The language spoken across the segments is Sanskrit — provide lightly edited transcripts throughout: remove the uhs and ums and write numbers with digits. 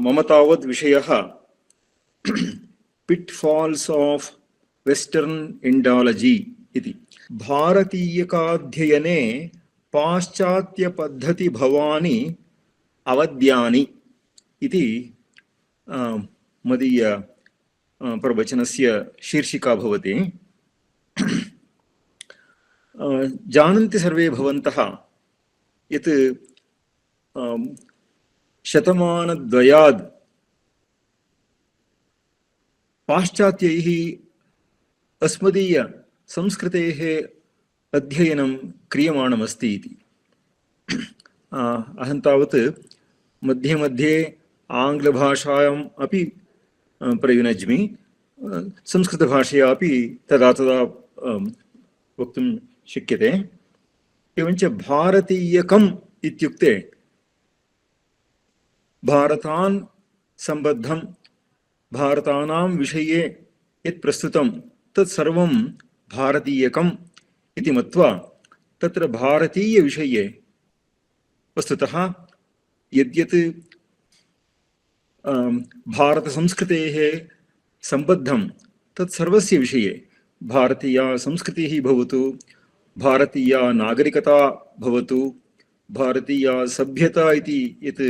मम तावद् विषयः पिट्फाल्स् आफ् वेस्टर्न् इंडालजी इति। भारतीयकाध्ययने पाश्चात्यपद्धतिभवानि अवद्यानि इति मदीय प्रवचनस्य शीर्षिका भवति। जानन्ति सर्वे भवन्तः यत् शतमानद्वयाद् पाश्चात्यैः अस्मदीय संस्कृतेः अध्ययनं क्रियमाणमस्ति इति। अहं तावत् मध्ये मध्ये आङ्ग्लभाषायाम् अपि प्रयुनज्मि, संस्कृतभाषया अपि तदा तदा वक्तुं शक्यते। एवञ्च भारतीयकम् इत्युक्ते भारतान् सम्बद्धं भारतानां विषये यत् प्रस्तुतं तत् सर्वं भारतीयकम् इति मत्वा तत्र भारतीयविषये वस्तुतः यद्यत् भारतसंस्कृतेः सम्बद्धं तत् सर्वस्य विषये भारतीया संस्कृतिः भवतु, भारतीया नागरिकता भवतु, भारतीया सभ्यता इति यत्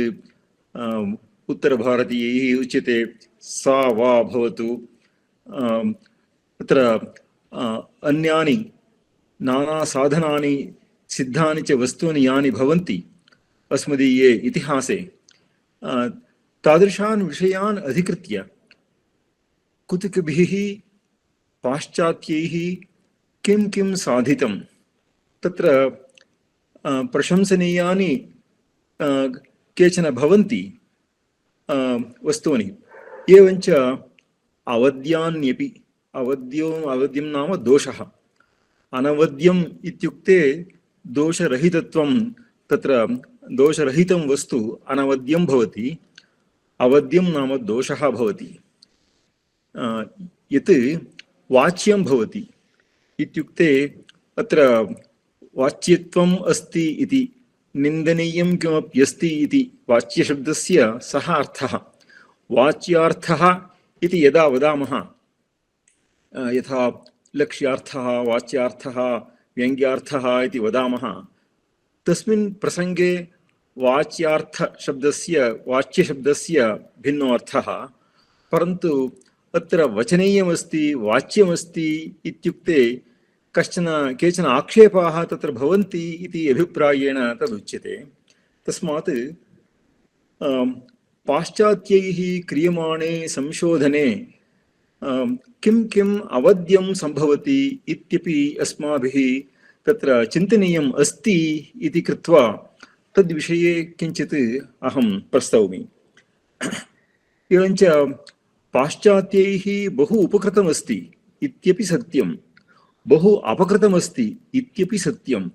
उत्तरभारतीयैः उच्यते सा वा भवतु, तत्र अन्यानि नानासाधनानि सिद्धानि च वस्तूनि यानि भवन्ति अस्मदीये इतिहासे, तादृशान् विषयान् अधिकृत्य कुतुकभिः पाश्चात्यैः किं किं साधितं, तत्र प्रशंसनीयानि केचन भवन्ति वस्तूनि, एवञ्च अवद्यान्यपि। अवद्यं नाम दोषः। अनवद्यम् इत्युक्ते दोषरहितत्वं, तत्र दोषरहितं वस्तु अनवद्यं भवति, अवद्यं नाम दोषः भवति। यत् वाच्यं भवति इत्युक्ते अत्र वाच्यत्वम् अस्ति इति, निन्दनीयं किमप्यस्ति इति वाच्यशब्दस्य सः अर्थः। वाच्यार्थः इति यदा वदामः, यथा लक्ष्यार्थः, वाच्यार्थः, व्यङ्ग्यार्थः इति वदामः, तस्मिन् प्रसङ्गे वाच्यशब्दस्य भिन्नो अर्थः। परन्तु अत्र वचनीयमस्ति, वाच्यमस्ति इत्युक्ते केचन आक्षेपाः तत्र भवन्ति इति अभिप्रायेण तदुच्यते। तस्मात् पाश्चात्यैः क्रियमाणे संशोधने किं किम् अवद्यं सम्भवति इत्यपि अस्माभिः तत्र चिन्तनीयम् अस्ति इति कृत्वा तद्विषये किञ्चित् अहं प्रस्तौमि। एवञ्च पाश्चात्यैः बहु उपकृतमस्ति इत्यपि सत्यं, बहु अपकृतमस्ति इत्यपि सत्यम्।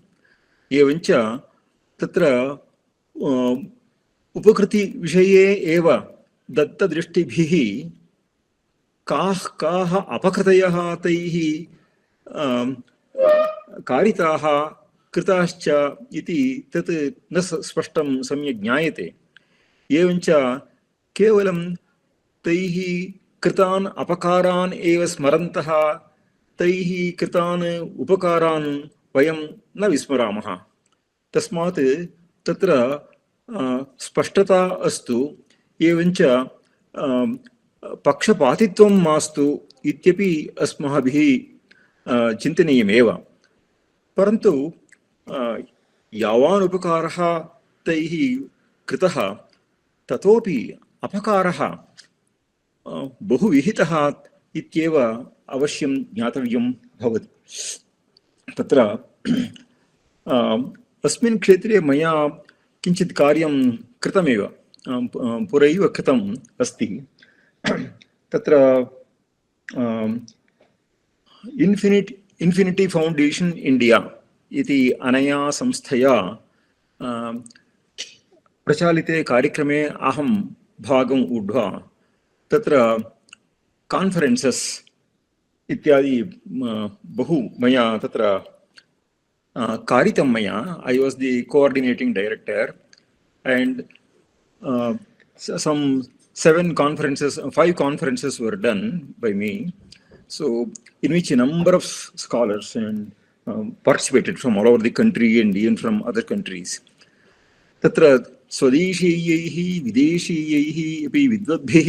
एवञ्च तत्र उपकृतिविषये एव दत्तदृष्टिभिः काः अपकृतयः तैः कारिताः कृताश्च इति तत् न स्पष्टं सम्यक् ज्ञायते। एवञ्च केवलं तैः कृतान् अपकारान् एव स्मरन्तः तैः कृतान् उपकारान् वयं न विस्मरामः। तस्मात् तत्र स्पष्टता अस्तु, एवञ्च पक्षपातित्वं मास्तु इत्यपि अस्माभिः चिन्तनीयमेव। परन्तु यावान् उपकारः तैः कृतः ततोपि अपकारः बहु विहितः इत्येव अवश्यं ज्ञातव्यं भवति। तत्र अस्मिन् क्षेत्रे मया किञ्चित् कार्यं कृतमेव, पुरैव कृतम् अस्ति। तत्र इन्फिनिटी फौण्डेशन् इण्डिया इति अनया संस्थया प्रचालिते कार्यक्रमे अहं भागम् ऊढ्वा तत्र कान्फरेन्सस् इत्यादि बहु मया तत्र कारितं मया. I was the coordinating director, and some 5 conferences were done by me. So in which a number of scholars and participated from all over the country and even from other countries. तत्र स्वदेशीयैः विदेशीयैः अपि विद्वद्भिः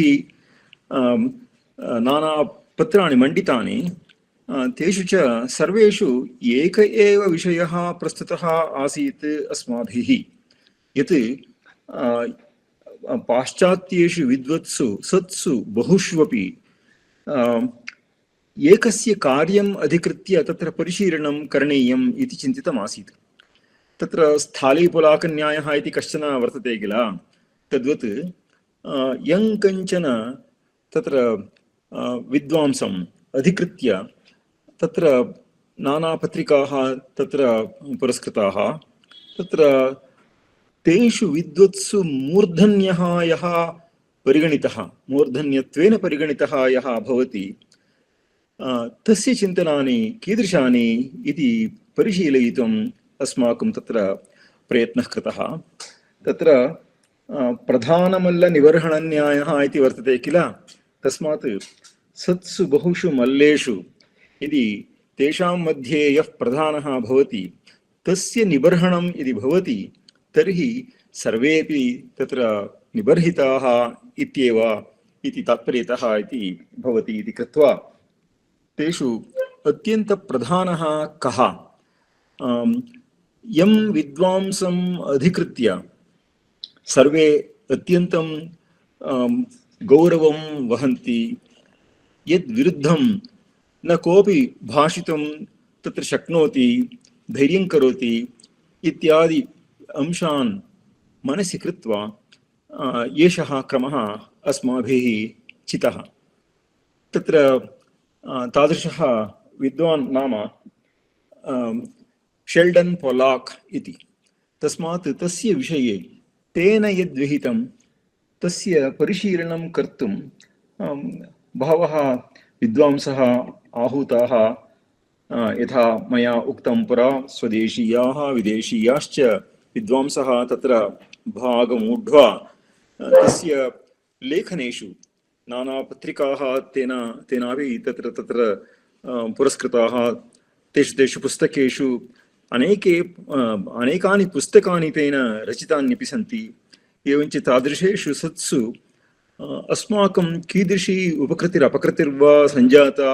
नानापत्राणि मण्डितानि. तेषु च सर्वेषु एक एव विषयः प्रस्तुतः आसीत् अस्माभिः, यत् पाश्चात्येषु विद्वत्सु सत्सु बहुष्वपि एकस्य कार्यम् अधिकृत्य तत्र परिशीलनं करणीयम् इति चिन्तितमासीत्. तत्र स्थालीपुलाकन्यायः इति कश्चन वर्तते किल, तद्वत् यं कञ्चन तत्र विद्वांसम् अधिकृत्य तत्र नानापत्रिकाः तत्र पुरस्कृताः. तत्र तेषु विद्वत्सु मूर्धन्यः यः परिगणितः, मूर्धन्यत्वेन परिगणितः यः भवति, तस्य चिन्तनानि कीदृशानि इति परिशीलयितुम् अस्माकं तत्र प्रयत्नः कृतः. तत्र प्रधानमल्लनिबर्हणन्यायः इति वर्तते किल, तस्मात् सत्सु बहुषु मल्लेषु यदि तेषां मध्ये यः प्रधानः भवति तस्य निबर्हणं यदि भवति तर्हि सर्वेपि तत्र निबर्हिताः इत्येव इति तात्पर्यतः इति भवति इति कृत्वा तेषु अत्यन्तप्रधानः कः, यं विद्वांसम् अधिकृत्य सर्वे अत्यन्तं गौरवं वहन्ति, यद्विरुद्धं न कोऽपि भाषितुं तत्र शक्नोति, धैर्यं करोति इत्यादि अंशान् मनसि कृत्वा एषः क्रमः अस्माभिः चितः. तत्र तादृशः विद्वान् नाम शेल्डन् पोलाक् इति. तस्मात् तस्य विषये तेन यद्विहितं तस्य परिशीलनं कर्तुं बहवः विद्वांसः आहूताः. यथा मया उक्तं पुरा, स्वदेशीयाः विदेशीयाश्च विद्वांसः तत्र भागमूढ्वा तस्य लेखनेषु नानापत्रिकाः तेनापि तत्र तत्र पुरस्कृताः. तेषु पुस्तकेषु अनेकानि पुस्तकानि तेन रचितान्यपि सन्ति. एवञ्च तादृशेषु सत्सु अस्माकं कीदृशी उपकृतिरपकृतिर्वा सञ्जाता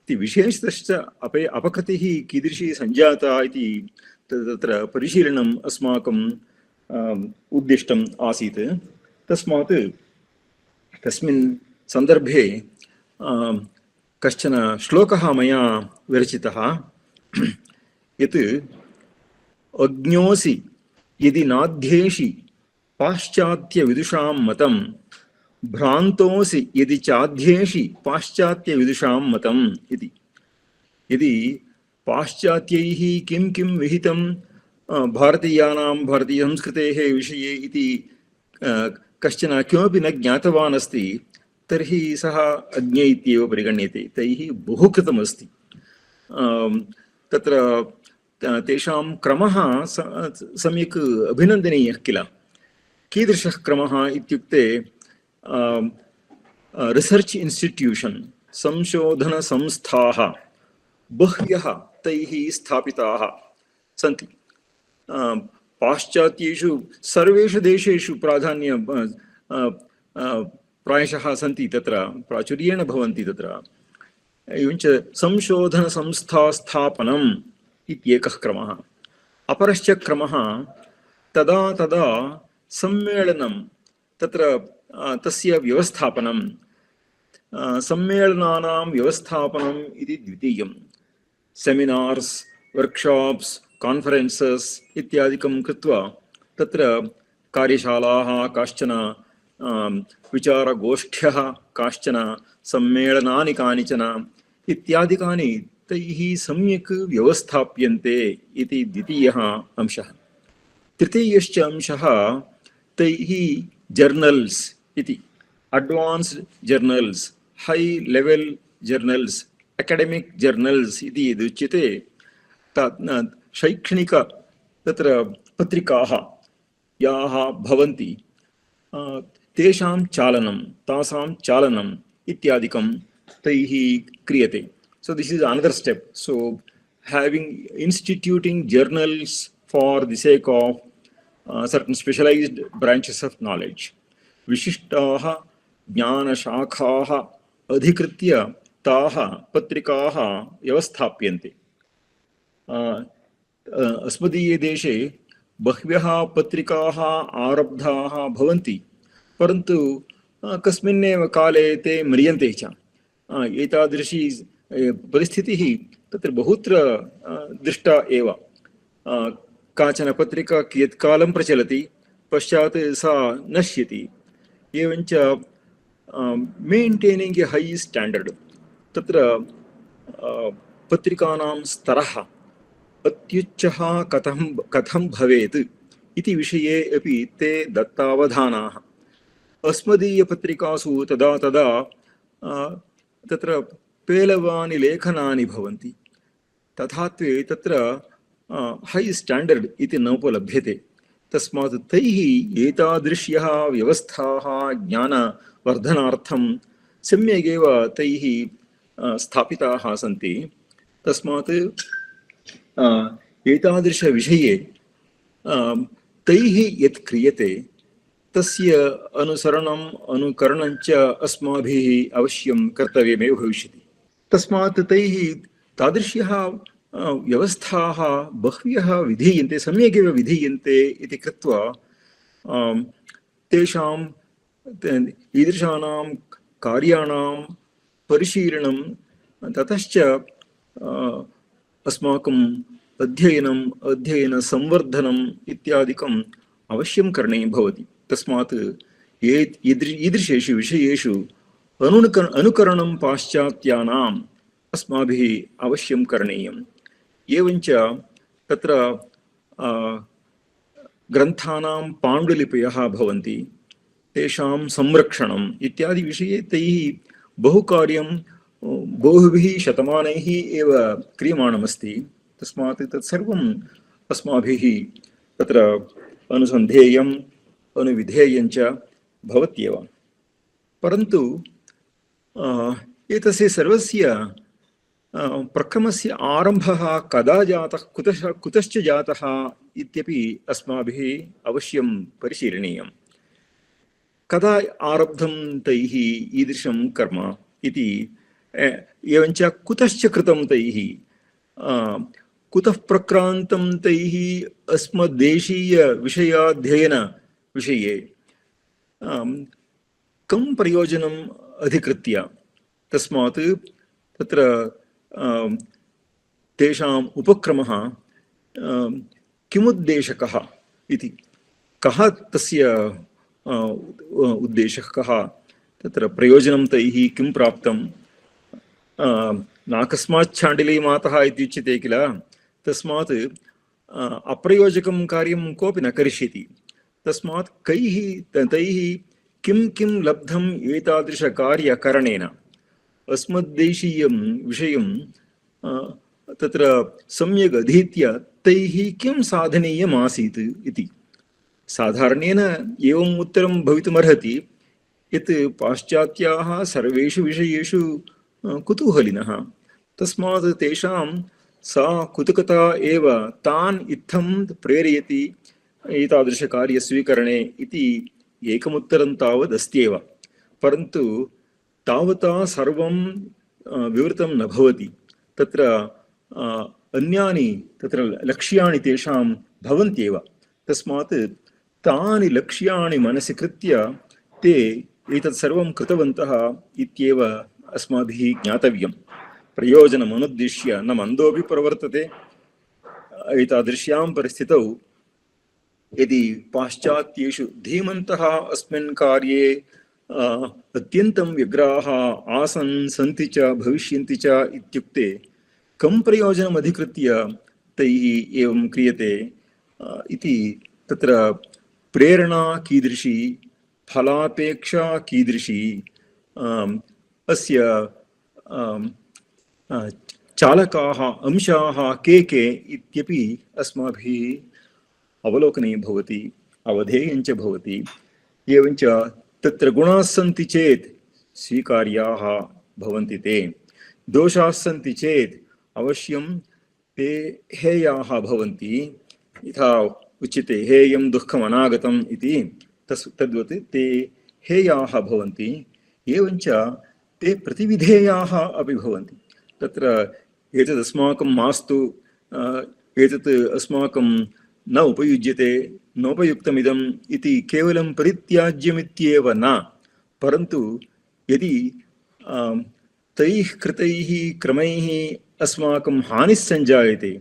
इति विशेषतश्च अपकृतिः कीदृशी सञ्जाता इति तत्र परिशीलनम् अस्माकम् उद्दिष्टम् आसीत्. तस्मात् तस्मिन् सन्दर्भे कश्चन श्लोकः मया विरचितः, यत् अज्ञोऽसि यदि नाध्येषि पाश्चात्यविदुषां मतं, भ्रान्तोऽसि यदि चाध्येषि पाश्चात्यविदुषां मतम् इति. यदि पाश्चात्यैः किं किं विहितं भारतीयसंस्कृतेः विषये इति कश्चन किमपि न ज्ञातवान् अस्ति तर्हि सः अज्ञ इत्येव परिगण्यते. तैः बहु कृतमस्ति. तत्र तेषां क्रमः सम्यक् अभिनन्दनीयः किल. कीदृशः क्रमः इत्युक्ते रिसर्च् इन्स्टिट्यूशन्, संशोधनसंस्थाः बह्व्यः तैः स्थापिताः सन्ति. पाश्चात्येषु सर्वेषु देशेषु प्रायशः सन्ति, तत्र प्राचुर्येण भवन्ति तत्र. एवञ्च संशोधनसंस्थास्थापनम् इत्येकः क्रमः. अपरश्च क्रमः तदा तदा सम्मेलनं, तत्र तस्य व्यवस्थापनं, सम्मेलनानां व्यवस्थापनम् इति द्वितीयं। सेमिनार्स्, वर्क्शाप्स्, कान्फरेन्सस् इत्यादिकं कृत्वा तत्र कार्यशालाः, काश्चन विचारगोष्ठ्यः, काश्चन सम्मेलनानि कानिचन इत्यादिकानि तैः सम्यक् व्यवस्थाप्यन्ते इति द्वितीयः अंशः। तृतीयश्च अंशः तैः जर्नल्स् इति अड्वान्स्ड् जर्नल्स्, है लेवेल् जर्नल्स्, अकाडेमिक् जर्नल्स् इति यदुच्यते शैक्षणिक तत्र पत्रिकाः याः भवन्ति तेषां चालनं, तासां चालनम् इत्यादिकं तैः क्रियते. So this is another step. So instituting journals for the sake of certain specialized branches of knowledge. विशिष्टाः ज्ञानशाखाः अधिकृत्य ताः पत्रिकाः व्यवस्थाप्यन्ते. अस्मदीये देशे बह्व्यः पत्रिकाः आरब्धाः भवन्ति, परन्तु कस्मिन्नेव काले ते म्रियन्ते च. एतादृशी परिस्थितिः तत्र बहुत्र दृष्टा एव. काचन पत्रिका कियत्कालं प्रचलति, पश्चात् सा नश्यति. एवञ्च मेंटेनिंग ए हाई स्टैंडर्ड, तत्र पत्रिकानां स्तरः अत्युच्चः कथं भवेत् इति विषये अपि ते दत्तावधानाः. अस्मदीयपत्रिकासु तदा तदा तत्र पेलवानि लेखनानि भवन्ति, तथापि तत्र हाई स्टैंडर्ड इति नोपलभ्यते. तस्मात् तैः एतादृश्यः व्यवस्थाः ज्ञानवर्धनार्थं सम्यगेव तैः स्थापिताः सन्ति. तस्मात् एतादृशविषये तैः यत् क्रियते तस्य अनुसरणम् अनुकरणञ्च अस्माभिः अवश्यं कर्तव्यमेव भविष्यति. तस्मात् तैः तादृश्यः व्यवस्थाः बह्व्यः विधीयन्ते, सम्यगेव विधीयन्ते इति कृत्वा तेषां ईदृशानां कार्याणां परिशीलनं, ततश्च अस्माकम् अध्ययनसंवर्धनम् इत्यादिकम् अवश्यं करणीयं भवति. तस्मात् ईदृशेषु विषयेषु अनुकरणं पाश्चात्यानाम् अस्माभिः अवश्यं करणीयम्. एवञ्च तत्र ग्रन्थानां पाण्डुलिपयः भवन्ति, तेषां संरक्षणम् इत्यादि विषये तैः बहुकार्यं बहुभिः शतमानैः एव क्रियमाणमस्ति. तस्मात् तत्सर्वम् अस्माभिः तत्र अनुसन्धेयम् अनुविधेयञ्च भवत्येव. परन्तु एतस्य सर्वस्य प्रक्रमस्य आरम्भः कदा जातः, कुतश्च जातः इत्यपि अस्माभिः अवश्यं परिशीलनीयम्. कदा आरब्धं तैः ईदृशं कर्म इति, एवञ्च कुतश्च कृतं तैः, कुतः प्रक्रान्तं तैः अस्मद्देशीयविषयाध्ययनविषये कं प्रयोजनम् अधिकृत्य. तस्मात् तत्र तेषाम् उपक्रमः किमुद्देशकः इति, कः तस्य उद्देशः, कः तत्र प्रयोजनं तैः किं प्राप्तं. नाकस्मात् चाण्डिली मातः इत्युच्यते किल, तस्मात् अप्रयोजकं कार्यं कोऽपि न करिष्यति. तस्मात् तैः किं किं लब्धम् एतादृशकार्यकरणेन, अस्मद्देशीयं विषयं तत्र सम्यक् अधीत्य तैः किं साधनीयम् आसीत् इति. साधारणेन एवम् उत्तरं भवितुमर्हति यत् पाश्चात्याः सर्वेषु विषयेषु कुतूहलिनः, तस्मात् तेषां सा कुतुकता एव तान् इत्थं प्रेरयति एतादृशकार्यस्वीकरणे इति एकमुत्तरं तावदस्त्येव. परन्तु तावता सर्वं विवृतं न भवति. तत्र अन्यानि तत्र लक्ष्याणि तेषां भवन्त्येव. तस्मात् तानि लक्ष्याणि मनसि कृत्य ते एतत् सर्वं कृतवन्तः इत्येव अस्माभिः ज्ञातव्यं। प्रयोजनमनुद्दिश्य न मन्दोऽपि प्रवर्तते। एतादृश्यां परिस्थितौ यदि पाश्चात्येषु धीमन्तः अस्मिन् कार्ये अत्यन्तं व्यग्राः आसन्, सन्ति च, भविष्यन्ति च इत्युक्ते कं प्रयोजनम् अधिकृत्य तैः एवं क्रियते इति तत्र प्रेरणा कीदृशी, फलापेक्षा कीदृशी, अस्य चालकाः अंशाः के के इत्यपि अस्माभिः अवलोकनीयं भवति, अवधेयं च भवति। एवञ्च तत्र गुणाः सन्ति चेत् स्वीकार्याः भवन्ति ते, दोषाः सन्ति चेत् अवश्यं ते हेयाः भवन्ति। यथा उच्यते हेयं दुःखम् अनागतम् इति, तद्वत् ते हेयाः भवन्ति। एवञ्च ते प्रतिविधेयाः अपि भवन्ति। तत्र एतद् अस्माकं मास्तु, एतत् अस्माकं न उपयुज्यते, नोपयुक्तमिदम् इति केवलं परित्याज्यमित्येव न, परन्तु यदि तैः कृतैः क्रमैः अस्माकं हानिः सञ्जायते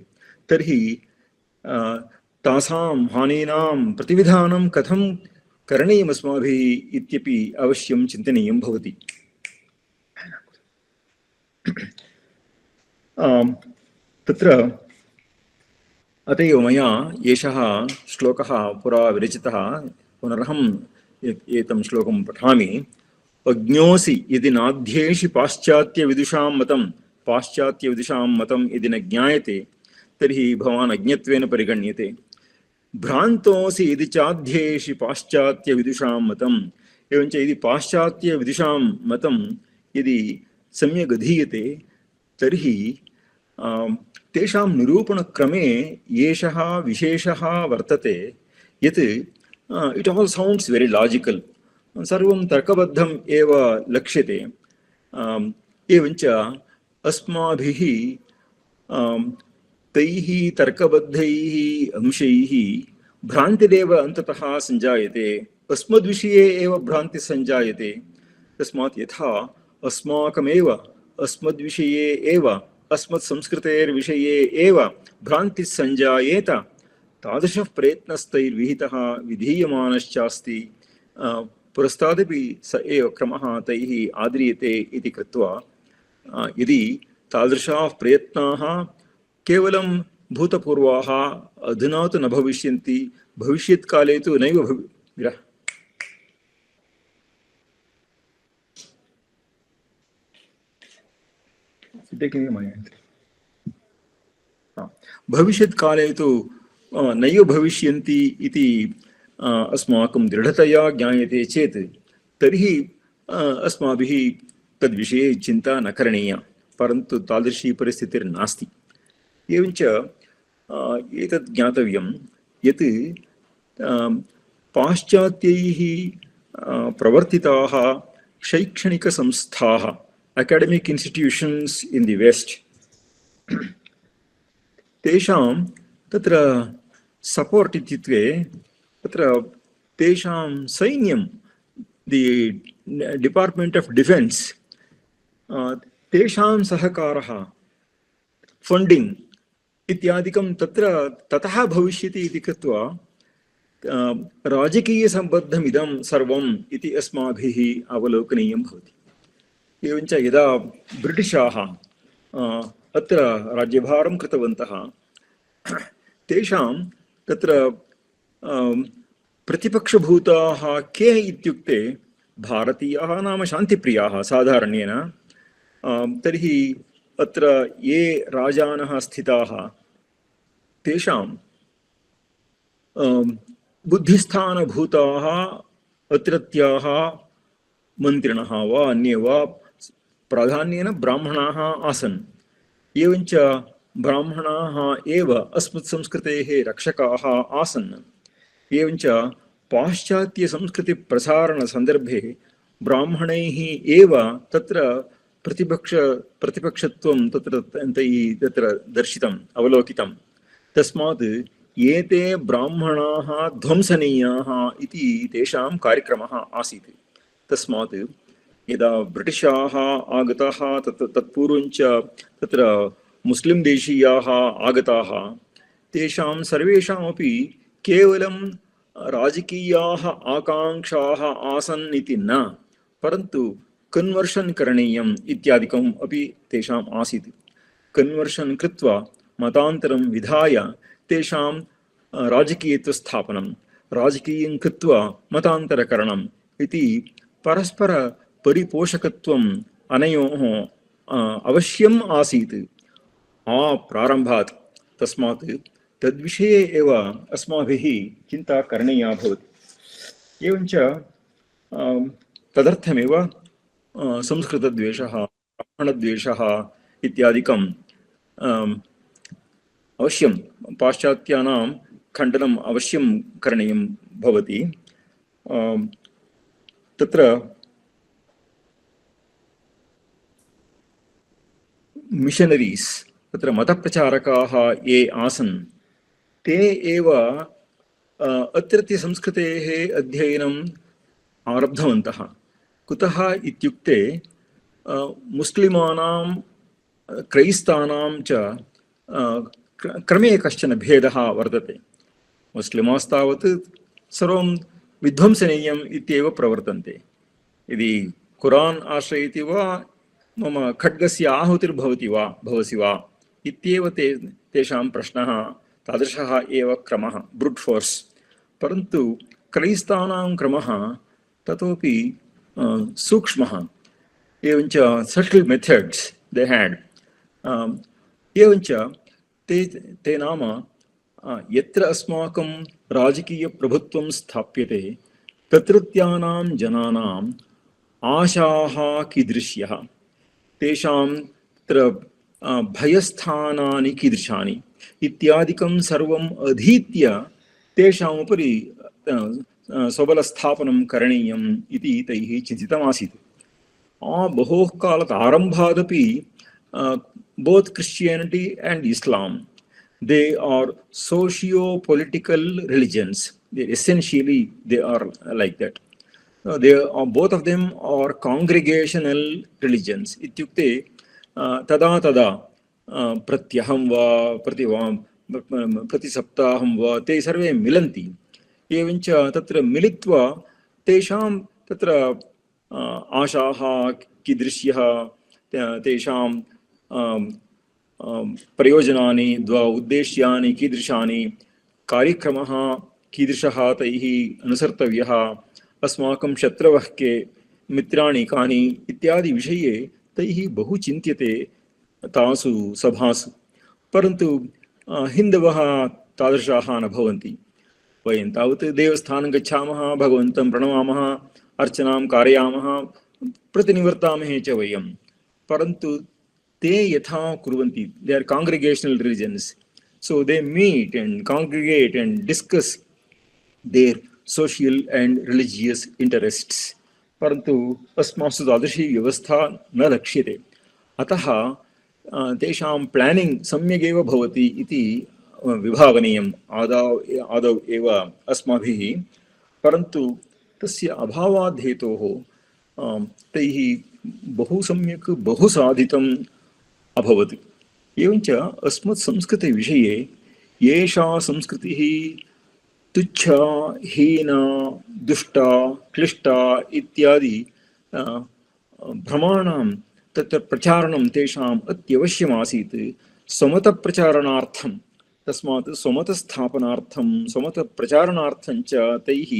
तर्हि तासां हानीनां प्रतिविधानं कथं करणीयम् अस्माभिः इत्यपि अवश्यं चिन्तनीयं भवति। तत्र अत एव मया एषः श्लोकः पुरा विरचितः। पुनरहम् एतं श्लोकं पठामि। अज्ञोऽसि यदि नाध्येषि पाश्चात्यविदुषां मतं यदि न ज्ञायते तर्हि भवान् अज्ञत्वेन परिगण्यते। भ्रान्तोऽसि यदि चाध्येषि पाश्चात्यविदुषां मतम्, एवञ्च यदि पाश्चात्यविदुषां मतं यदि सम्यक् अधीयते तर्हि तेषां निरूपणक्रमे एषः विशेषः वर्तते यत् इट् आल् सौण्ड्स् वेरि लाजिकल्, सर्वं तर्कबद्धम् एव लक्ष्यते। एवञ्च अस्माभिः तैः तर्कबद्धैः अंशैः भ्रान्तिरेव अन्ततः सञ्जायते, अस्मद्विषये एव भ्रान्तिः सञ्जायते। तस्मात् यथा अस्माकमेव अस्मद्विषये एव अस्मत्संस्कृतेर्विषये एव भ्रान्तिः सञ्जायेत, तादृशः प्रयत्नस्तैर्विहितः विधीयमानश्चास्ति। पुरस्तादपि स एव क्रमः तैः आद्रियते इति कृत्वा यदि तादृशाः प्रयत्नाः केवलं भूतपूर्वाः अधुना तु न भविष्यन्ति, भविष्यत्काले तु नैव भविष्यत्काले तु नैव भविष्यन्ति इति अस्माकं दृढतया ज्ञायते चेत् तर्हि अस्माभिः तद्विषये चिन्ता न करणीया, परन्तु तादृशी परिस्थितिर्नास्ति। एवञ्च एतत् ज्ञातव्यं यत् पाश्चात्यैः प्रवर्तिताः शैक्षणिकसंस्थाः, academic institutions in the West, तेषां तत्र सपोर्ट् इत्युक्ते तत्र तेषां सैन्यं, दि डिपार्ट्मेण्ट् आफ् डिफेन्स्, तेषां सहकारः, फण्डिङ्ग् इत्यादिकं तत्र ततः भविष्यति इति कृत्वा राजकीयसम्बद्धमिदं सर्वम् इति अस्माभिः अवलोकनीयं भवति। एवञ्च यदा ब्रिटिशाः अत्र राज्यभारं कृतवन्तः तेषां तत्र प्रतिपक्षभूताः के इत्युक्ते भारतीयाः नाम शान्तिप्रियाः साधारणेन। तर्हि अत्र ये राजानः स्थिताः तेषां बुद्धिस्थानभूताः अत्रत्याः मन्त्रिणः वा अन्ये वा प्राधान्येन ब्राह्मणाः आसन्। एवञ्च ब्राह्मणाः एव अस्मत्संस्कृतेः रक्षकाः आसन्। एवञ्च पाश्चात्यसंस्कृतिप्रसारणसन्दर्भे ब्राह्मणैः एव तत्र प्रतिपक्षत्वं तत्र दर्शितम्, अवलोकितं। तस्मात् एते ब्राह्मणाः ध्वंसनीयाः इति तेषां कार्यक्रमः आसीत्। तस्मात् यदा ब्रिटिशाः आगताः तत्पूर्वञ्च तत्र मुस्लिं देशीयाः आगताः, तेषां सर्वेषामपि केवलं राजकीयाः आकाङ्क्षाः आसन् इति न, परन्तु कन्वर्षन् करणीयम् इत्यादिकम् अपि तेषाम् आसीत्। कन्वर्षन् कृत्वा मतान्तरं विधाय तेषां राजकीयत्वस्थापनं, राजकीयं कृत्वा मतान्तरकरणम् इति परस्परपरिपोषकत्वम् अनयोः अवश्यम् आसीत् प्रारम्भात्। तस्मात् तद्विषये एव अस्माभिः चिन्ता करणीया भवति। एवञ्च तदर्थमेव संस्कृतद्वेषः, ब्राह्मणद्वेषः इत्यादिकं अवश्यं पाश्चात्यानां खण्डनम् अवश्यं करणीयं भवति। तत्र मिशनरीस्, तत्र मतप्रचारकाः ये आसन्, ते एव अत्रत्यसंस्कृतेः अध्ययनम् आरब्धवन्तः। कुतः इत्युक्ते मुस्लिमानां क्रैस्तानां च क्रमे कश्चन भेदः वर्तते। मुस्लिमास्तावत् सर्वं विध्वंसनीयम् इत्येव प्रवर्तन्ते। यदि कुरान् आश्रयति वा मम खड्गस्य आहुतिर्भवति वा भवसि वा इत्येव तेषां प्रश्नः, तादृशः एव क्रमः, ब्रूट् फोर्स्। परन्तु क्रैस्तानां क्रमः ततोपि सूक्ष्मः, एवञ्च सटल् मेथड्स् दे हेड्। एवञ्च ते नाम यत्र अस्माकं राजकीयप्रभुत्वं स्थाप्यते तत्रत्यानां जनानाम् आशाः कीदृश्यः, तेषां तत्र भयस्थानानि कीदृशानि इत्यादिकं सर्वम् अधीत्य तेषामुपरि सबलस्थापनं करणीयम् इति तैः चिन्तितमासीत्। बहोः कालात् आरम्भादपि both Christianity and Islam, they are socio-political religions. Essentially, they are like that. They are, both of them are congregational religions. Ityukte tada tada pratyaham va pratisaptaham va te sarve milanti. Evancha tatra militva tesham tatra आशाः कीदृश्यः, तेषां प्रयोजनानि उद्देश्यानि कीदृशानि, कार्यक्रमः कीदृशः तैः अनुसर्तव्यः, अस्माकं शत्रवः के, मित्राणि कानि इत्यादि विषये तैः बहु चिन्त्यते तासु सभासु। परन्तु हिन्दवः तादृशाः न भवन्ति। वयं तावत् देवस्थानं गच्छामः, भगवन्तं प्रणमामः, अर्चनां कारयामः, प्रतिनिवर्तामहे च वयं। परन्तु ते यथा कुर्वन्ति, they are congregational religions, so they meet and congregate and discuss their social and religious interests. परन्तु अस्मासु तादृशी व्यवस्था न लक्ष्यते। अतः तेषां प्लानिङ्ग् सम्यगेव भवति इति विभावनीयम् आदौ एव अस्माभिः। परन्तु तस्य अभावात् हेतोः तैः बहु सम्यक् बहु साधितम् अभवत्। एवञ्च अस्मत् संस्कृतिविषये एषा संस्कृतिः तुच्छा, हीना, दुष्टा, क्लिष्टा इत्यादि भ्रमाणां तत्र प्रचारणं तेषाम् अत्यवश्यमासीत् स्वमतप्रचारणार्थं। तस्मात् स्वमतस्थापनार्थं, स्वमतप्रचारणार्थं च तैः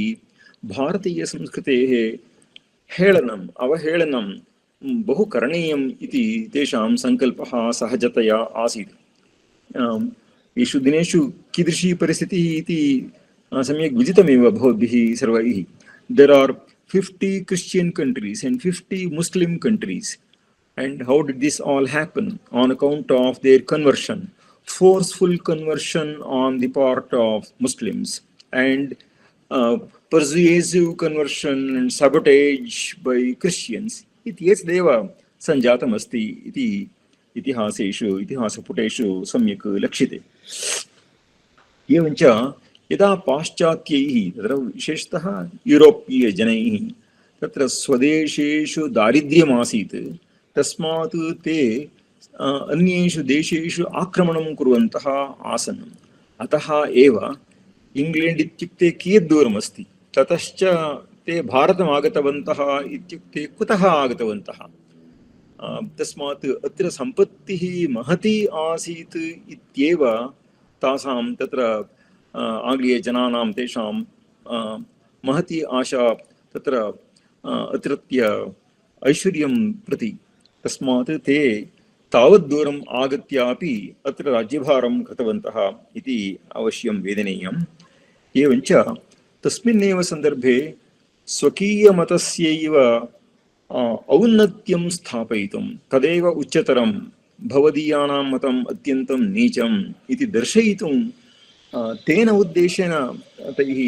भारतीयसंस्कृतेः हेळनम्, अवहेळनं बहु करणीयम् इति तेषां सङ्कल्पः सहजतया आसीत्। येषु दिनेषु कीदृशी परिस्थितिः इति सम्यक् विदितमेव भवद्भिः सर्वैः। There are 50 Christian countries and 50 Muslim countries. And how did this all happen? On account of their conversion, forceful conversion on the part of Muslims, and persuasive conversion and sabotage by Christians. इति एतदेव सञ्जातमस्ति इति इतिहासपुटेषु सम्यक् लक्ष्यते। एवञ्च यदा पाश्चात्यैः, तत्र विशेषतः यूरोपीयजनैः तत्र स्वदेशेषु दारिद्र्यमासीत्, तस्मात् ते अन्येषु देशेषु आक्रमणं कुर्वन्तः आसन्। अतः एव इङ्ग्लेण्ड् इत्युक्ते कियत् दूरमस्ति, ततश्च ते भारतम् आगतवन्तः इत्युक्ते कुतः आगतवन्तः? तस्मात् अत्र सम्पत्तिः महती आसीत् इत्येव तासां तत्र आङ्ग्लीयजनानां तेषां महती आशा तत्र अत्रत्य ऐश्वर्यं प्रति। तस्मात् ते तावद्दूरम् आगत्यापि अत्र राज्यभारं कृतवन्तः इति अवश्यं वेदनीयम्। एवञ्च तस्मिन्नेव सन्दर्भे स्वकीयमतस्यैव औन्नत्यं स्थापयितुं तदेव उच्चतरं, भवदीयानां मतम् अत्यन्तं नीचम् इति दर्शयितुं तेन उद्देशेन तैः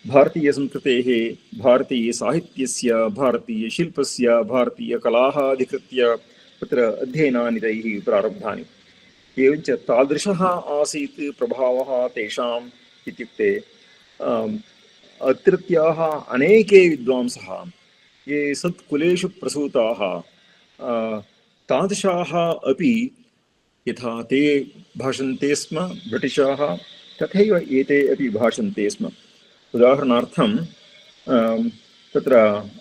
भारतीयसंस्कृतेः, भारतीयसाहित्यस्य, भारतीयशिल्पस्य, भारतीयकलाः अधिकृत्य तत्र अध्ययनानि तैः प्रारब्धानि। एवञ्च तादृशः आसीत् प्रभावः तेषाम् इत्युक्ते अत्रत्याः अनेके विद्वांसः ये सत्कुलेषु प्रसूताः तादृशाः अपि यथा ते भाषन्ते स्म ब्रिटिशाः, तथैव एते अपि भाषन्ते स्म। उदाहरणार्थं तत्र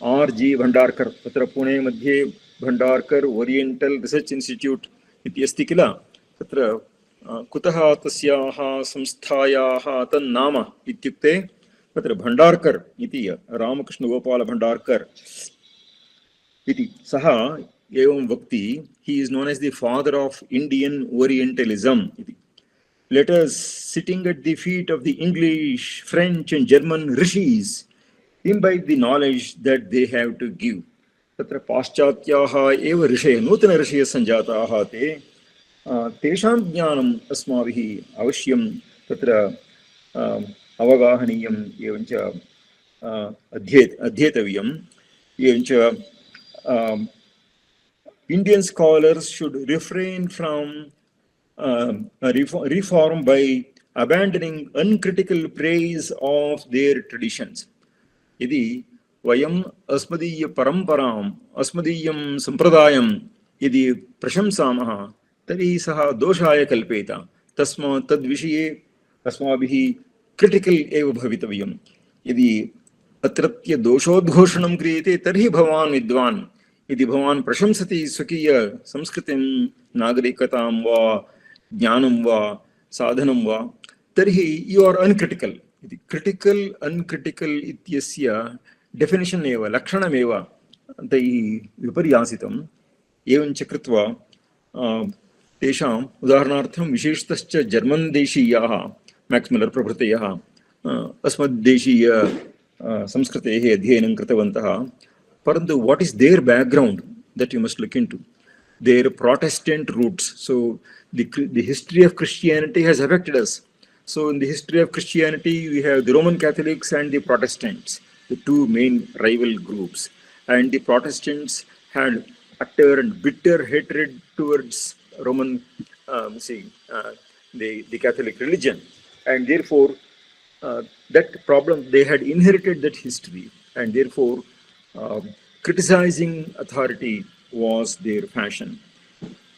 R.G. भण्डार्कर्, तत्र पुणे मध्ये भण्डार्कर् ओरियेण्टल् रिसर्च् इन्स्टिट्यूट् इति अस्ति किल, तत्र कुतः तस्याः संस्थायाः तन्नाम इत्युक्ते तत्र भण्डार्कर् इति रामकृष्णगोपाल भण्डार्कर् इति सः एवं वक्ति, he is known as the father of Indian Orientalism इति. Let us, sitting at the feet of the English, French and German rishis, imbibe the knowledge that they have to give. तत्र पाश्चात्याः एव ऋषयः, नूतन ऋषयः सञ्जाताः ते, तेषां ज्ञानम् अस्माभिः अवश्यं तत्र अवगाहनीयम्, एवञ्च अध्येतव्यम्। एवञ्च Indian scholars should refrain from reform by abandoning uncritical praise of their traditions. यदि वयम् अस्मदीय परम्पराम्, अस्मदीयं सम्प्रदायं यदि प्रशंसामः तर्हि सः दोषाय कल्पेत। तस्मात् तद्विषये अस्माभिः क्रिटिकल् एव भवितव्यम्। यदि अत्रत्य दोषोद्घोषणं क्रियते तर्हि भवान् विद्वान्, यदि भवान् प्रशंसति स्वकीय संस्कृतिं, नागरिकतां वा ज्ञानं वा साधनं वा, तर्हि यु आर् अनक्रिटिकल। इति क्रिटिकल अनक्रिटिकल इत्यस्य डेफिनेशन् एव, लक्षणमेव तैः विपर्यासितम्। एवञ्च कृत्वा तेषाम् उदाहरणार्थं विशेषतश्च जर्मन् देशीयाः मैक्स् मुल्लर् प्रभृतयः अस्मद्देशीय संस्कृतेः अध्ययनं कृतवन्तः। परन्तु what is their background that you must look into? Their Protestant roots. So the history of Christianity has affected us. So in the history of Christianity, we have the Roman Catholics and the Protestants, the two main rival groups. And the Protestants had utter and bitter hatred towards Roman, the Catholic religion. And therefore, that problem, they had inherited that history. And therefore, criticizing authority was their fashion.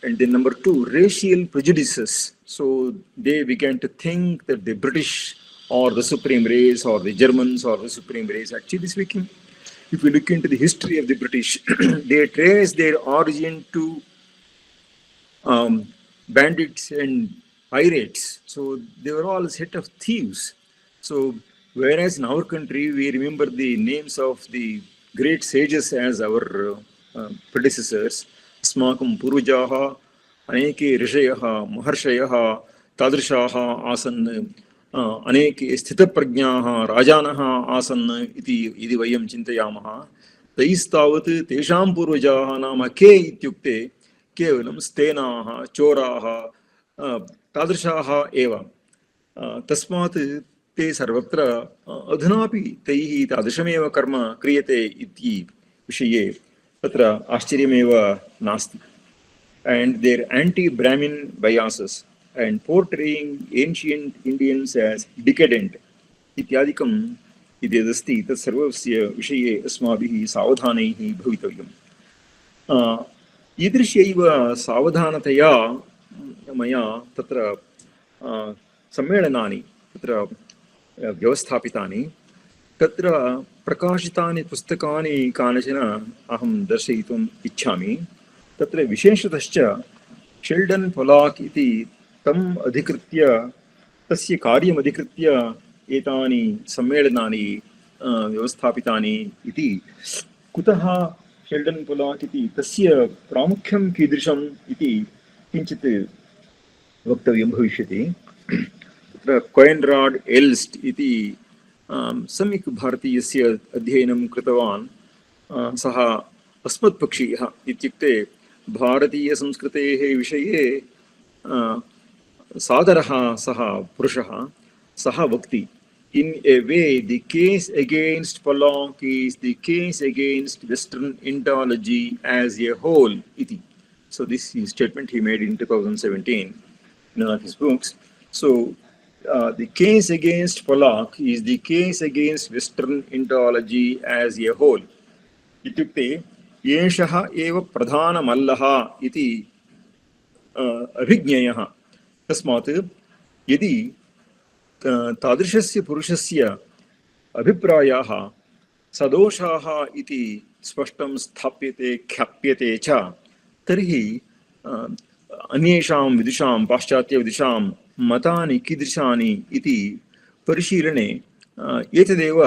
And then number two, racial prejudices. So they began to think that the British or the supreme race or the Germans or the supreme race. Actually speaking, if you look into the history of the British, they trace their origin to bandits and pirates. So they were all a set of thieves. So whereas in our country, we remember the names of the great sages as our predecessors, अस्माकं पूर्वजाः अनेके ऋषयः महर्षयः तादृशाः आसन्, अनेके स्थितप्रज्ञाः राजानः आसन् इति यदि वयं चिन्तयामः, तैस्तावत् तेषां पूर्वजाः नाम के इत्युक्ते केवलं स्तेनाः, चोराः, तादृशाः एव। तस्मात् ते सर्वत्र अधुनापि तैः तादृशमेव कर्म क्रियते इति विषये तत्र आश्चर्यमेव नास्ति। And their anti-Brahmin biases and portraying ancient Indians as decadent इत्यादिकं इति यदस्ति तत्सर्वस्य विषये अस्माभिः सावधानैः भवितव्यम्। ईदृश्यैव सावधानतया मया तत्र सम्मेलनानि तत्र व्यवस्थापितानि। तत्र प्रकाशितानि पुस्तकानि कानिचन अहं दर्शयितुम् इच्छामि। तत्र विशेषतश्च शेल्डन् पोलाक् इति तम् अधिकृत्य तस्य कार्यमधिकृत्य एतानि सम्मेलनानि व्यवस्थापितानि इति। कुतः शेल्डन् पोलाक् इति तस्य प्रामुख्यं कीदृशम् इति किञ्चित् वक्तव्यं भविष्यति। तत्र कोएन्राड् एल्स्ट् इति सम्यक् भारतीयस्य अध्ययनं कृतवान् सः अस्मत्पक्षीयः, इत्युक्ते भारतीयसंस्कृतेः विषये सादरः सः पुरुषः, सः वक्ति। In a way, the case against Pollock is the case against Western Indology as a whole, iti. So this is statement he made in 2017 in one of his books. So the case against Pollock is the case against Western Indology as a whole. इत्युक्ते एषः एव प्रधानमल्लः इति अभिज्ञेयः। तस्मात् यदि तादृशस्य पुरुषस्य अभिप्रायाः सदोषाः इति स्पष्टं स्थाप्यते ख्याप्यते च, तर्हि अन्येषां विदुषां पाश्चात्यविदुषां मतानि कीदृशानि इति परिशीलने एतदेव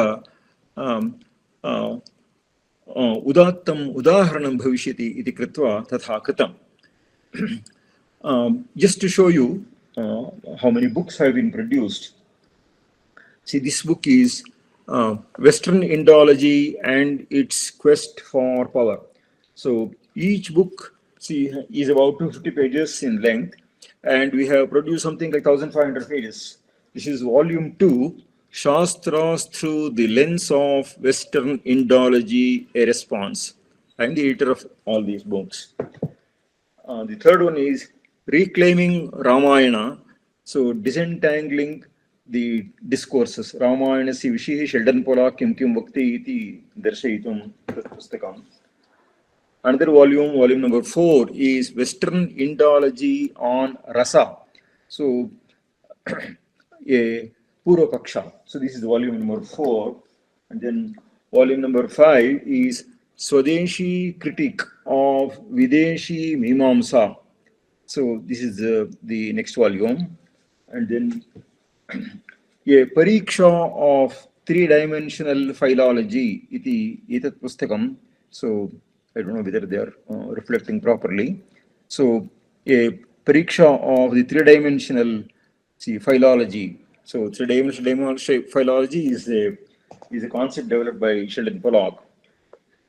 उदात्तम् उदाहरणं भविष्यति इति कृत्वा तथा कृतम्। Just to show you how many books have been produced. See, this book is Western Indology and its Quest for Power. So each book, see, is about 250 pages in length, and we have produced something like 1,500 pages. This is volume 2, Shastras Through the Lens of Western Indology, a Response. I am the editor of all these books. The third one is Reclaiming Ramayana, so disentangling the discourses. Ramayanasya Vishe Sheldon Pollock Kim Kim Vakti iti Darshayitum Pustakam. Another volume, volume number 4, is Western Indology on Rasa. So, a Purva Paksha. So, this is volume number 4. And then volume number 5 is Swadeshi Critique of Videshi Mimamsa. So, this is the next volume. And then a Pariksha of Three-Dimensional Philology iti etat pustakam. So, I don't know whether they are reflecting properly. So, a Pariksha of the three-dimensional philology. So, three-dimensional philology is a concept developed by Sheldon Pollock.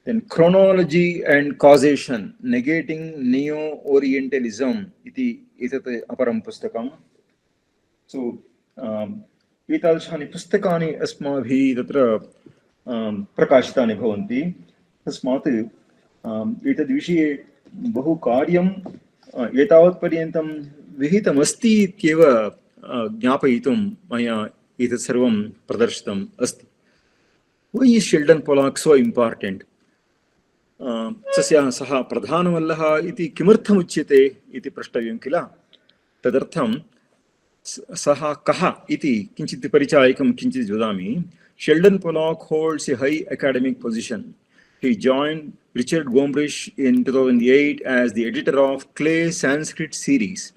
Then chronology and causation, negating neo-orientalism iti etat aparam pustakam. So, एतादृशानि पुस्तकानि अस्माभिः तत्र प्रकाशितानि भवन्ति। तस्मात् एतद्विषये बहु कार्यं एतावत्पर्यन्तं विहितमस्ति इत्येव ज्ञापयितुं मया एतत् सर्वं प्रदर्शितम् अस्ति। Why is Sheldon Pollock so important? सः प्रधानमल्लः इति किमर्थमुच्यते इति प्रष्टव्यं किल? तदर्थं सः कः इति किञ्चित् परिचायकं किञ्चित् वदामि। Sheldon Pollock holds a high academic position. He joined Richard Gombrich in 2008 as the editor of Clay Sanskrit series,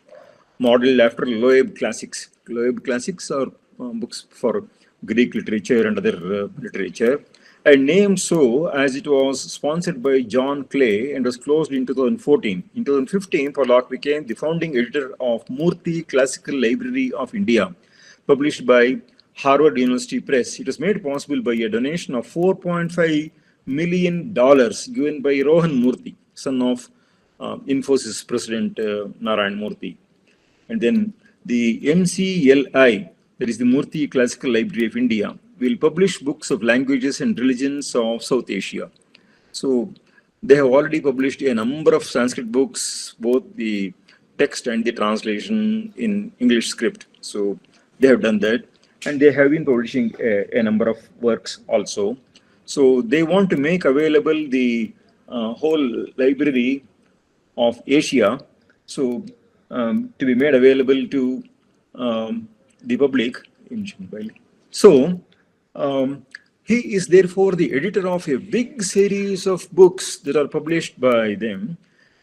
modeled after Loeb Classics. Loeb Classics are books for Greek literature and other literature, and named so as it was sponsored by John Clay and was closed in 2014. In 2015, Pollock became the founding editor of Murthy Classical Library of India, published by Harvard University Press. It was made possible by a donation of $4.5 million given by Rohan Murthy, son of Infosys President Narayan Murthy. And then the MCLI, that is the Murthy Classical Library of India, will publish books of languages and religions of South Asia. So they have already published a number of Sanskrit books, both the text and the translation in English script. So they have done that. and they have been publishing a number of works also. So they want to make available the whole library of Asia, so to be made available to the public in Mobile. So he is therefore the editor of a big series of books that are published by them,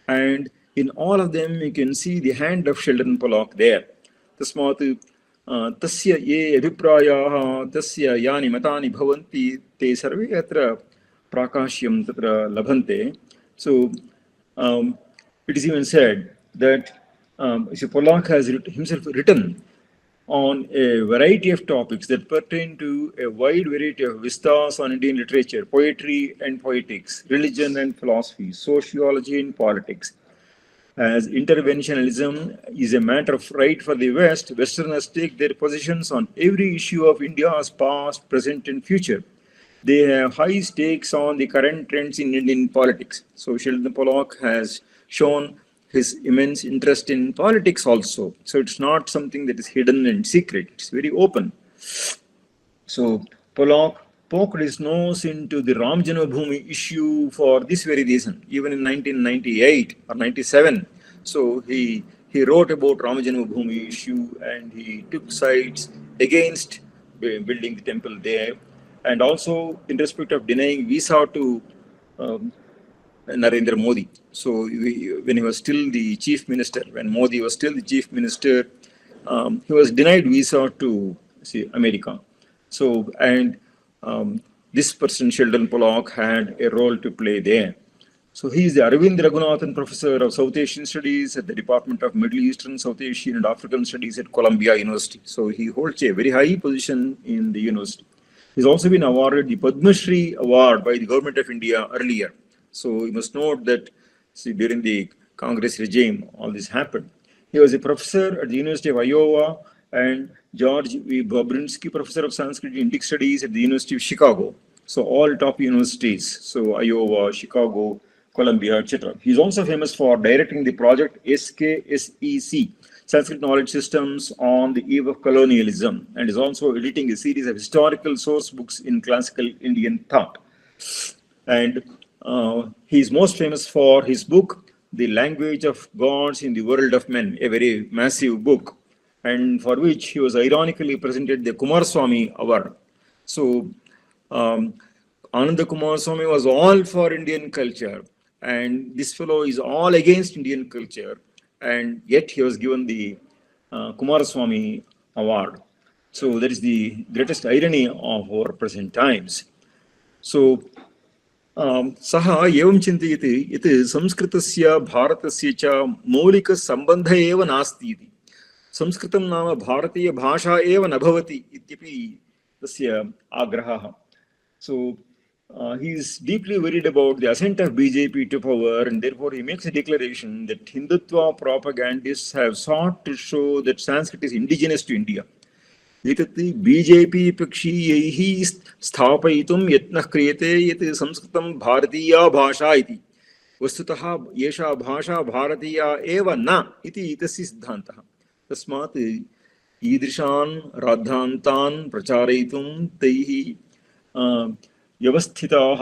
and in all of them you can see the hand of Sheldon Pollock there. तस्मात् तस्य ये अभिप्रायाः तस्य यानि मतानि भवन्ति ते सर्वे अत्र प्राकाश्यं तत्र लभन्ते. So it is even said that Pollock has himself written on a variety of topics that pertain to a wide variety of vistas on Indian literature, poetry and poetics, religion and philosophy, sociology and politics. As interventionalism is a matter of right for the West, Westerners take their positions on every issue of India's past, present, and future. They have high stakes on the current trends in Indian politics. So Sheldon Pollock has shown his immense interest in politics also. So it's not something that is hidden and secret. It's very open. So Pollock poked his nose into the Ram Janmabhoomi issue for this very reason, even in 1998 or 97. So he wrote about Ram Janmabhoomi issue, and he took sides against building the temple there, and also in respect of denying visa to Narendra Modi. So when he was still the chief minister, when Modi was still the chief minister, he was denied visa to America. So, and this person, Sheldon Pollock, had a role to play there. So he is the Arvind Raghunathan Professor of South Asian Studies at the Department of Middle Eastern, South Asian and African Studies at Columbia University. So he holds a very high position in the university. He's also been awarded the Padma Shri Award by the Government of India earlier. So you must note that during the Congress regime, all this happened. He was a professor at the University of Iowa and George V. Bobrinsky Professor of Sanskrit and Indic Studies at the University of Chicago. So all top universities, so Iowa, Chicago, Columbia, etc. He's also famous for directing the project SKSEC, Sanskrit Knowledge Systems on the Eve of Colonialism, and is also editing a series of historical source books in classical Indian thought. And he's most famous for his book, The Language of Gods in the World of Men, a very massive book, and for which he was ironically presented the Kumaraswamy Award. So Ananda Kumaraswamy was all for Indian culture, and this fellow is all against Indian culture, and yet he was given the Kumaraswamy Award. So that is the greatest irony of our present times. So सः एवं चिन्तयति यत् संस्कृतस्य भारतस्य च मौलिकसम्बन्धः एव नास्ति इति. संस्कृतं नाम भारतीयभाषा एव न भवति इत्यपि तस्य आग्रहः. So he is deeply worried about the ascent of BJP to power, and therefore he makes a declaration that Hindutva propagandists have sought to show that Sanskrit is indigenous to India. एतत् बीजेपी पक्षीयैः स्थापयितुं यत्नः क्रियते यत् संस्कृतं भारतीया भाषा इति. वस्तुतः एषा भाषा भारतीया एव न इति तस्य सिद्धान्तः. तस्मात् ईदृशान् राद्धान्तान् प्रचारयितुं तैः व्यवस्थिताः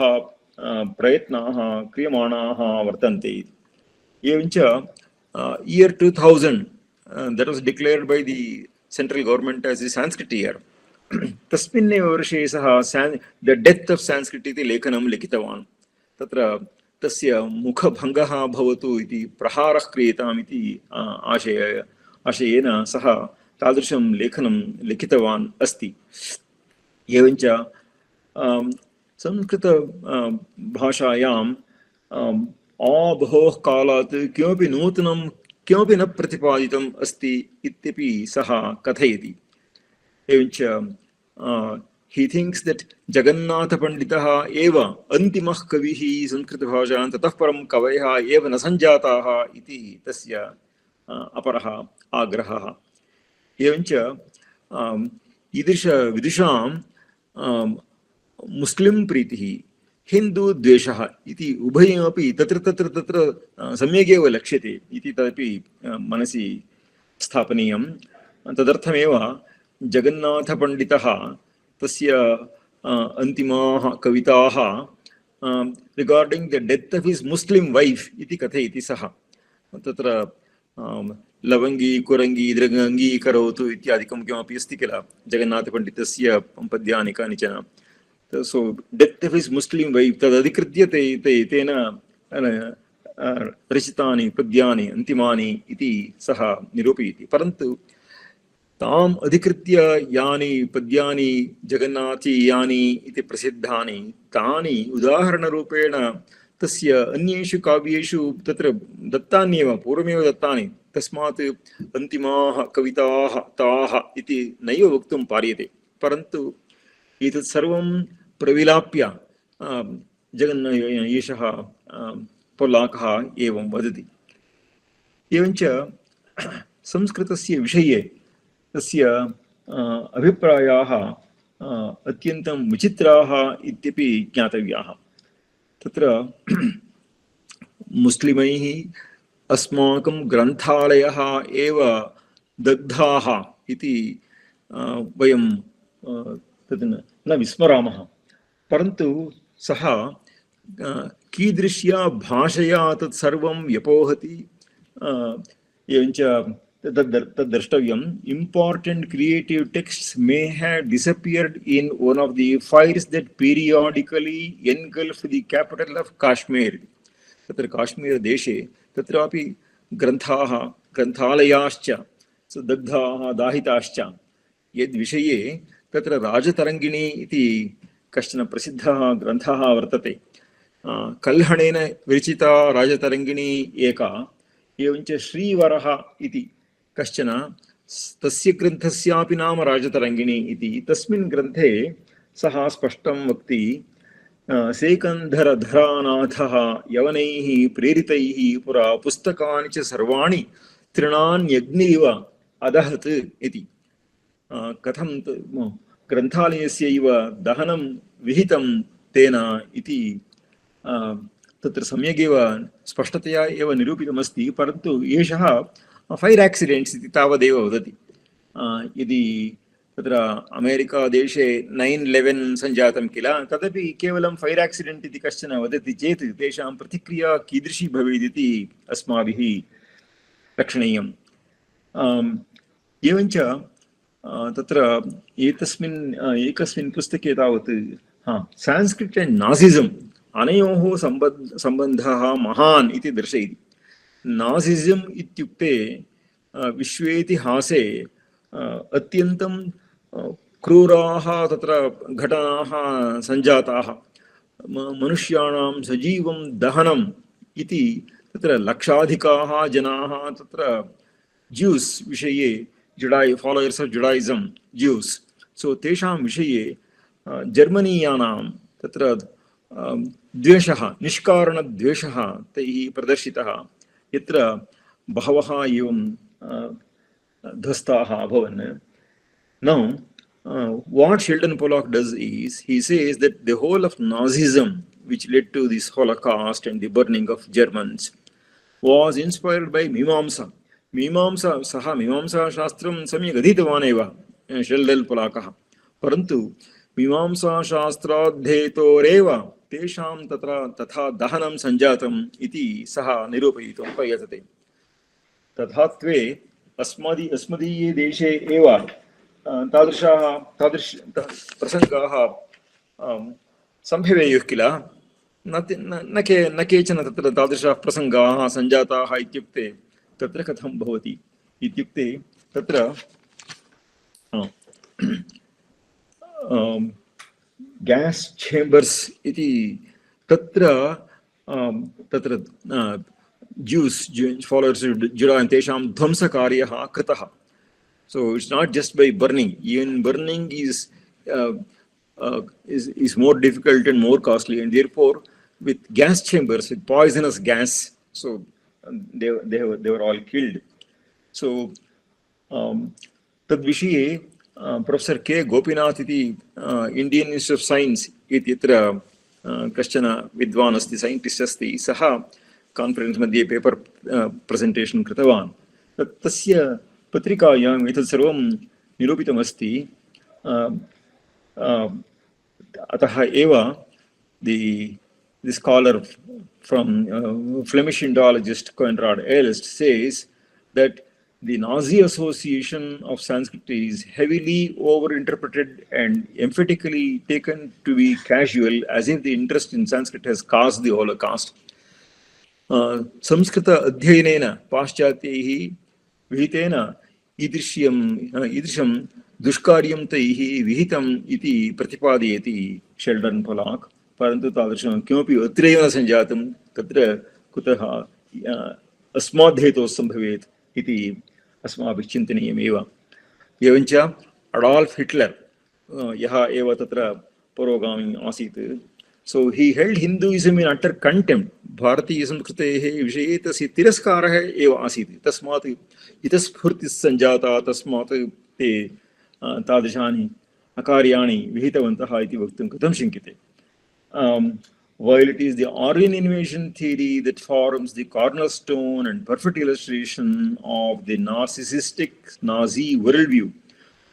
प्रयत्नाः क्रियमाणाः वर्तन्ते. एवञ्च year 2000 that was declared by the central government as the Sanskrit year. तस्मिन्नेव वर्षे सः द डेत् ऑफ संस्कृत इति लेखनं लिखितवान्. तत्र तस्य मुखभङ्गः भवतु इति प्रहारः क्रियताम् इति आशयेन सः तादृशं लेखनं लिखितवान् अस्ति. एवञ्च संस्कृत भाषायां बहोः कालात् किमपि नूतनं किमपि न प्रतिपादितम् अस्ति इत्यपि सः कथयति. एवञ्च he thinks that जगन्नाथपण्डितः एव अन्तिमः कविः संस्कृतभाषायां, ततः परं कवयः एव न सञ्जाताः इति तस्य अपरः आग्रहः. एवञ्च ईदृशविदुषां मुस्लिं प्रीतिः, हिन्दुद्वेषः इति उभयमपि तत्र सम्यगेव लक्ष्यते इति तदपि मनसि स्थापनीयं. तदर्थमेव जगन्नाथपण्डितः तस्य अन्तिमाः कविताः regarding the death of his Muslim wife इति कथयति सः। तत्र लवङ्गी कुरङ्गी दृगङ्गी करोतु इत्यादिकं किमपि अस्ति किल जगन्नाथपण्डितस्य पद्यानि कानिचन। So death of his Muslim wife तदधिकृत्य तेन रचितानि पद्यानि अन्तिमानि इति सः निरूपयति। परन्तु ताम् अधिकृत्य यानि पद्यानि जगन्नाथीयानि इति प्रसिद्धानि तानि उदाहरणरूपेण तस्य अन्येषु काव्येषु तत्र दत्तान्येव, पूर्वमेव दत्तानि। तस्मात् अन्तिमाः कविताः ताः इति नैव वक्तुं पार्यते। परन्तु एतत् सर्वं प्रविलाप्य एषः पोल्लाकः एवं वदति। एवञ्च संस्कृतस्य विषये तस्य अभिप्रायाः अत्यन्तं विचित्राः इत्यपि ज्ञातव्याः। तत्र मुस्लिमैः अस्माकं ग्रन्थालयः एव दग्धाः इति वयं तत् न विस्मरामः। परन्तु सः कीदृश्या भाषया तत् सर्वं व्यपोहति एवञ्च तद् द्रष्टव्यम्। Important creative texts may have disappeared in one of the fires that periodically engulf the capital of Kashmir। तत्र काश्मीर देशे तत्रापि ग्रन्थाः ग्रन्थालयाश्च दग्धाः दाहिताश्च। यद्विषये तत्र राजतरङ्गिणी इति कश्चन प्रसिद्धः ग्रन्थः वर्तते। कल्हणेन विरचिता राजतरङ्गिणी एका, एवञ्च श्रीवरः इति कश्चन, तस्य ग्रन्थस्यापि नाम राजतरङ्गिणी इति। तस्मिन् ग्रन्थे सः स्पष्टं वक्ति सेकन्धरधरानाथः यवनैः प्रेरितैः पुरा पुस्तकानि च सर्वाणि तृणान्यग्निरिव अदहत् इति। कथं ग्रन्थालयस्यैव दहनं विहितं तेन इति तत्र सम्यगेव स्पष्टतया एव निरूपितमस्ति। परन्तु एषः फैर् आक्सिडेण्ट्स् इति तावदेव वदति। यदि तत्र अमेरिकादेशे 9/11 सञ्जातं किल, तदपि केवलं फैर् आक्सिडेण्ट् इति कश्चन वदति चेत् तेषां प्रतिक्रिया कीदृशी भवेदिति अस्माभिः लक्षणीयम्। एवञ्च तत्र एकस्मिन् पुस्तके तावत् संस्कृत एण्ड् नासिसम् अनयोः सम्बन्धः महान् इति दर्शयति। नासिसम् इत्युक्ते विश्वेतिहासे अत्यन्तं क्रूराः तत्र घटनाः सञ्जाताः, मनुष्याणां सजीवं दहनम् इति। तत्र लक्षाधिकाः जनाः तत्र ज्यूस् विषये, फालोयर्स् आफ् जुडायिसम् ज्यूस्, सो तेषां विषये जर्मनीयानां तत्र द्वेषः, निष्कारणद्वेषः तैः प्रदर्शितः, यत्र बहवः एवं ध्वस्ताः अभवन्। Now, what Sheldon Pollock does is, he says that the whole of Nazism, which led to this Holocaust and the burning of Germans, was inspired by Mimamsa. Saha Mimamsa Shastram samyak adhitavan eva Sheldon Pollackah. Parantu Mimamsa Shastradhetoreva tesham tatha dahanam sanjatam iti saha nirupayitum prayatate. तथात्वे अस्मदीये देशे एव तादृश प्रसङ्गाः सम्भवेयुः किल। न केचन तत्र तादृशाः प्रसङ्गाः सञ्जाताः इत्युक्ते तत्र कथं भवति इत्युक्ते तत्र ग्यास् चेम्बर्स् इति तत्र Jews, followers of Judaism, tesham dhvamsakaryah kritah. So it's not just by burning. Even burning is more difficult and more costly, and therefore with gas chambers, with poisonous gas, so they were all killed. So tad vishaye Professor K. Gopinath iti Indian Institute of Science iti yatra kashchana vidwan asti, scientist asti, saha conference मध्ये पेपर् प्रेसेण्टेशन् कृतवान्। तस्य पत्रिकायाम् एतत् सर्वं निरूपितमस्ति। अतः एव the scholar from Flemish Indologist Konrad Elst says that the Nazi association of Sanskrit is heavily overinterpreted and emphatically taken to be casual, as if the interest in Sanskrit has caused the Holocaust. Sanskrit अध्ययनेन पाश्चात्यैः विहितेन ईदृशं दुष्कार्यं तैः विहितम् इति प्रतिपादयति शेल्डन् पोलाक्। परन्तु तादृशं किमपि अत्रैव न सञ्जातं, तत्र कुतः अस्मात् हेतोः सम्भवेत् इति अस्माभिः चिन्तनीयमेव। एवञ्च अडाल्फ् हिट्लर् यः एव तत्र पुरोगामी आसीत्, so he held Hinduism in utter contempt. Bharatiya Samskruteः विषये तस्य तिरस्कारः एव आसीत्। तस्मात् इतस्फूर्तिः सञ्जाता, तस्मात् ते तादृशानि अकार्याणि विहितवन्तः इति वक्तुं कथं शक्यते? While it is the Aryan invasion theory that forms the cornerstone and perfect illustration of the narcissistic Nazi worldview,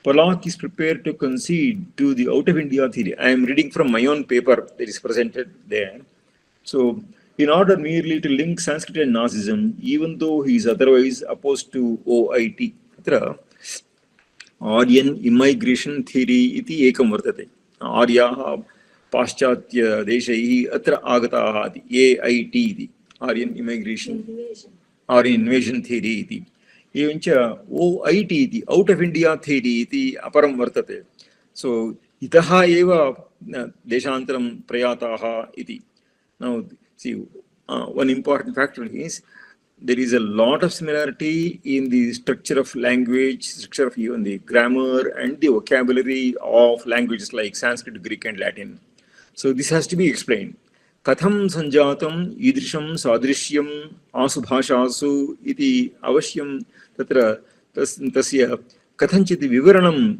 Pollock is prepared to concede to the out of India theory. I am reading from my own paper that is presented there. So, in order merely to link Sanskrit and Nazism, even though he is otherwise opposed to OIT, Aryan immigration theory iti ekam vartate. Aryaः पाश्चात्य देशैः अत्र आगताः इति AIT इति Aryan immigration, Aryan invasion theory इति। एवञ्च OIT इति out of India theory इति अपरं वर्तते। So इतः एव देशान्तरं प्रयाताः इति। Now see, one important factor is there is a lot of similarity in the structure of language, structure of even the grammar and the vocabulary of languages like Sanskrit, Greek and Latin. So this has to be explained. Katham sanjatam idrisham sadrishyam asu bhashasu iti avashyam tatra tasya kathanchit vivaranam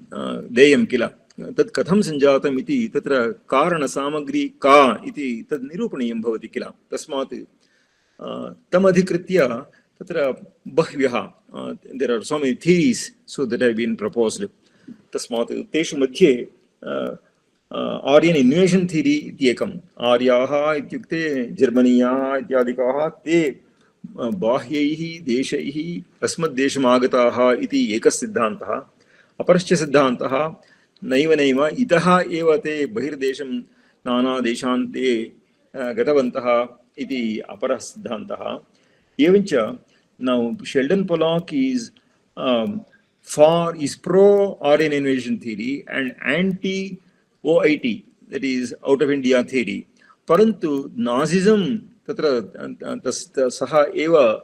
deyam kila. Tad katham sanjatam iti tatra karana samagri ka iti tad nirupaniyam bhavati kila. Tasmat tam adhikritya tatra bahvyah. There are so many theories so that have been proposed. Tasmat teshu madhye Aryan invasion theory इति एकम्। आर्याः इत्युक्ते जर्मनीयाः इत्यादिकाः ते बाह्यैः देशैः अस्मद्देशम् आगताः इति एकः सिद्धान्तः। अपरश्च सिद्धान्तः नैव नैव इतः एव ते बहिर्देशं नानादेशान् ते गतवन्तः इति अपरः सिद्धान्तः। एवञ्च now Sheldon Pollock is pro Aryan invasion theory and anti OIT, that is out of India theory. Parantu Nazism tatra saha eva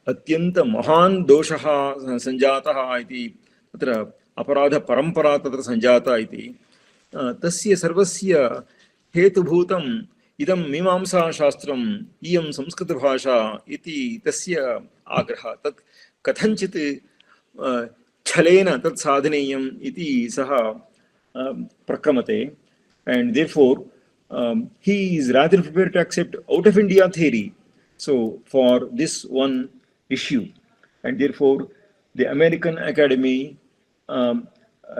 atyanta mahan doshaha sanjataha iti tatra aparadha parampara tatra sanjata iti tasya sarvasya hetubhutam idam mimamsa shastram iyam samskrita bhasha iti tasya agraha tat kathanchit chalena tat sadhaneyam iti saha prakramate, and therefore he is rather prepared to accept out of India theory. So for this one issue, and therefore the American Academy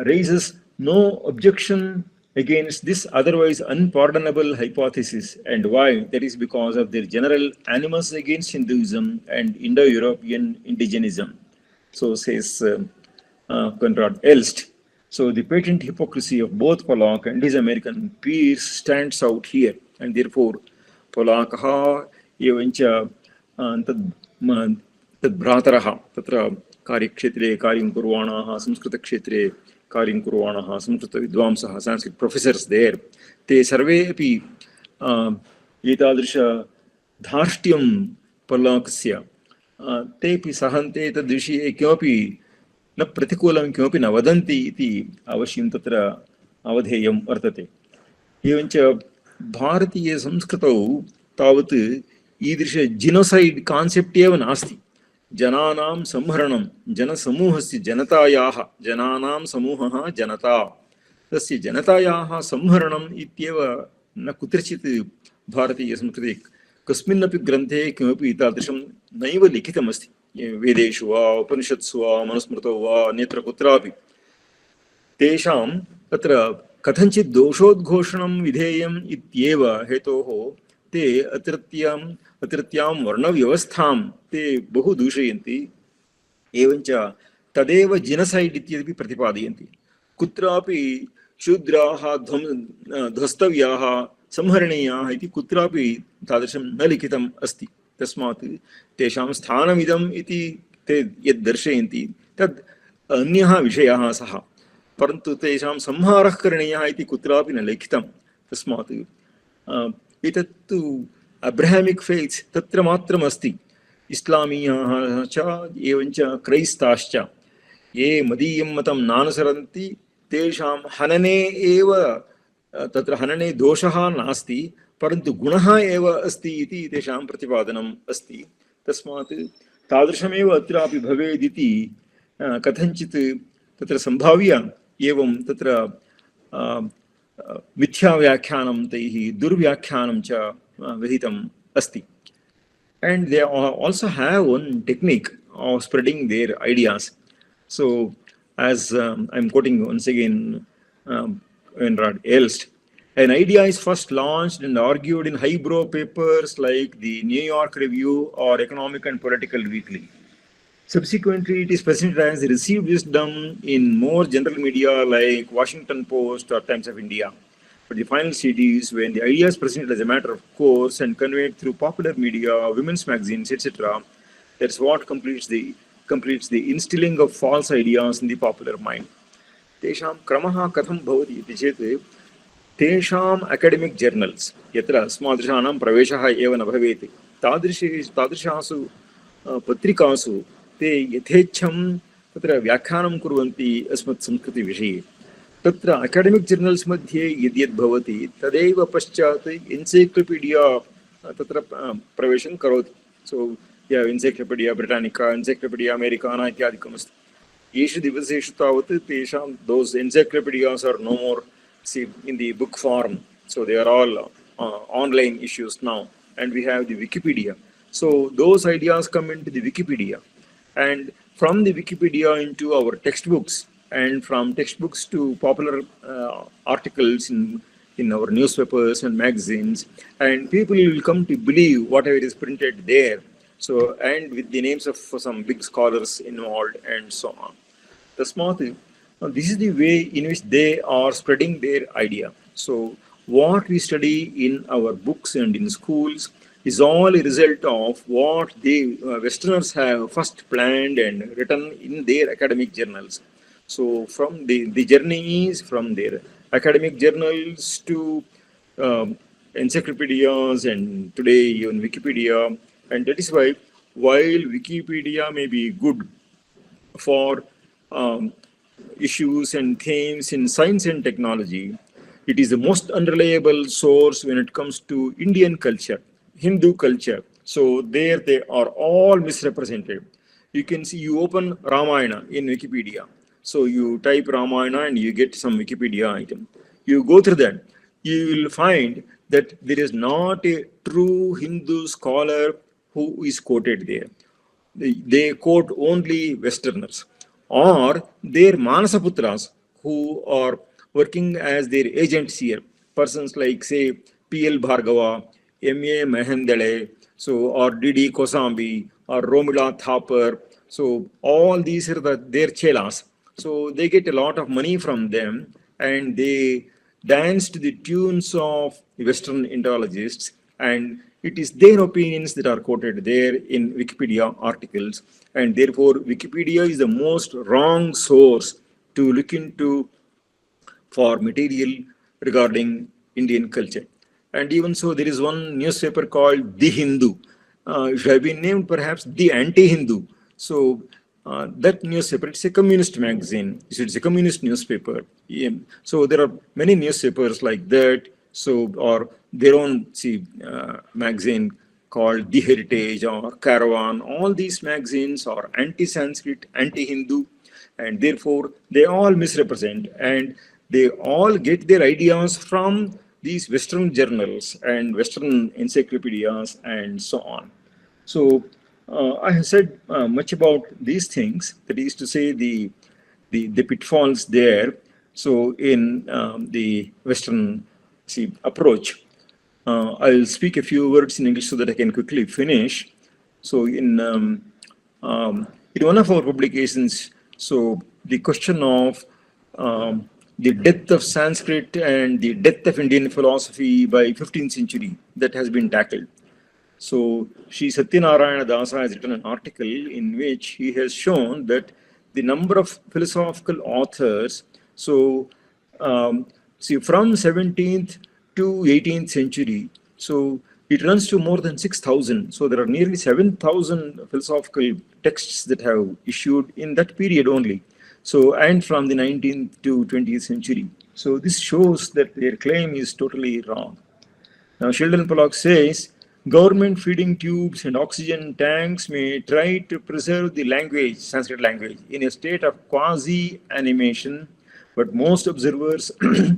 raises no objection against this otherwise unpardonable hypothesis. And why? That is because of their general animus against Hinduism and Indo-European indigenism. So says Konrad Elst. So the patent hypocrisy of both Pollock and his American peers stands out here, and therefore Pollackः एवञ्च तद्भ्रातरः तत्र कार्यक्षेत्रे कार्यं कुर्वाणाः संस्कृतक्षेत्रे कार्यं कुर्वाणाः संस्कृतविद्वांसः संस्कृत प्रोफेसर्स् देर् ते सर्वे अपि एतादृश धार्ष्ट्यं पोल्लाकस्य तेपि सहन्ते तद्विषये किमपि न प्रतिकूलं किमपि न वदन्ति इति अवश्यं तत्र अवधेयं वर्तते। एवञ्च भारतीयसंस्कृतौ तावत् ईदृश जिनोसैड् कान्सेप्ट् एव नास्ति। जनानां संहरणं, जनसमूहस्य जनतायाः, जनानां समूहः जनता, तस्य जनतायाः संहरणम् इत्येव न कुत्रचित् भारतीयसंस्कृते कस्मिन्नपि ग्रन्थे किमपि तादृशं नैव लिखितमस्ति। वेदेषु वा उपनिषत्सु वा मनुस्मृतौ वा अन्यत्र कुत्रापि तेषां तत्र कथञ्चित् दोषोद्घोषणं विधेयम् इत्येव हेतोः ते अत्रत्यां वर्णव्यवस्थां ते बहु दूषयन्ति। एवञ्च तदेव जिनसैड् इत्यपि प्रतिपादयन्ति। कुत्रापि शूद्राः ध्वस्तव्याः संहरणीयाः इति कुत्रापि तादृशं न लिखितम् अस्ति। तस्मात् तेषां स्थानमिदम् इति ते यद् दर्शयन्ति तद् अन्यः विषयः सः, परन्तु तेषां संहारः करणीयः इति कुत्रापि न लिखितं। तस्मात् एतत्तु अब्रहामिक् फेथ्स् तत्र मात्रमस्ति। इस्लामीयाः च एवञ्च क्रैस्ताश्च ये मदीयं मतं नानुसरन्ति तेषां हनने एव तत्र हनने दोषः नास्ति, परन्तु गुणः एव अस्ति इति तेषां प्रतिपादनम् अस्ति। तस्मात् तादृशमेव अत्रापि भवेदिति कथञ्चित् तत्र सम्भाव्य एवं तत्र मिथ्याव्याख्यानं तैः दुर्व्याख्यानं च विहितम् अस्ति. And they also have one technique of spreading their ideas. So, as I'm quoting once again Conrad Elst, an idea is first launched and argued in highbrow papers like the New York Review or Economic and Political Weekly. Subsequently, it is presented as received wisdom in more general media like Washington Post or Times of India. But the final stage is when the idea is presented as a matter of course and conveyed through popular media, women's magazines, etc. That's what completes the instilling of false ideas in the popular mind. तेषां क्रमः कथं भवति इति चेत् तेषाम् अकाडेमिक् जर्नल्स् यत्र अस्मादृशानां प्रवेशः एव न भवेत् तादृशासु पत्रिकासु ते यथेच्छं तत्र व्याख्यानं कुर्वन्ति अस्मत् संस्कृतिविषये। तत्र अकाडेमिक् जर्नल्स् मध्ये यद्यद् भवति तदेव पश्चात् एन्सैक्लोपीडिया तत्र प्रवेशं करोति। सो एन्सैक्लोपीडिया ब्रिटानिका, एन्सैक्लोपीडिया अमेरिकाना इत्यादिकम् अस्ति। येषु दिवसेषु तावत् तेषां those encyclopedias are no more in the book form, so they are all online issues now, and we have the Wikipedia. So those ideas come into the Wikipedia, and from the Wikipedia into our textbooks, and from textbooks to popular articles in our newspapers and magazines, and people will come to believe whatever is printed there. So, and with the names of some big scholars involved and so on. Tasmat, this is the way in which they are spreading their idea. So, what we study in our books and in schools is all a result of what the Westerners have first planned and written in their academic journals. So, from the journey is from their academic journals to encyclopedias and today even Wikipedia. And that is why, while Wikipedia may be good for issues and themes in science and technology, it is the most unreliable source when it comes to Indian culture, Hindu culture. So there they are all misrepresented. You can see, you open Ramayana in Wikipedia. So you type Ramayana and you get some Wikipedia item. You go through that, you will find that there is not a true Hindu scholar who is quoted there. They quote only Westerners or their Manasaputras who are working as their agents here. Persons like, say, P.L. Bhargava, M.A. Mehendale, so, or D.D. Kosambi, or Romila Thapar. So all these are their chelas. So they get a lot of money from them and they dance to the tunes of Western Indologists, and it is their opinions that are quoted there in Wikipedia articles, and therefore Wikipedia is the most wrong source to look into for material regarding Indian culture. And even so, there is one newspaper called The Hindu. It should have been named perhaps The Anti-Hindu. So that newspaper, it's a communist magazine. It's a communist newspaper. Yeah. So there are many newspapers like that. So, or their own magazine called The Heritage or Caravan. All these magazines are anti-Sanskrit, anti-Hindu, and therefore they all misrepresent, and they all get their ideas from these Western journals and Western encyclopedias and so on. So I have said much about these things, that is to say the pitfalls there. So in the Western approach, I'll speak a few words in English so that I can quickly finish. So in one of our publications, so the question of the death of Sanskrit and the death of Indian philosophy by 15th century, that has been tackled. So Sri Satyanarayana Dasa has written an article in which he has shown that the number of philosophical authors, so see from 17th to 18th century, so it runs to more than 6,000. So there are nearly 7,000 philosophical texts that have issued in that period only. So, and from the 19th to 20th century. So this shows that their claim is totally wrong. Now, Sheldon Pollock says, government feeding tubes and oxygen tanks may try to preserve the language, Sanskrit language, in a state of quasi-animation, but most observers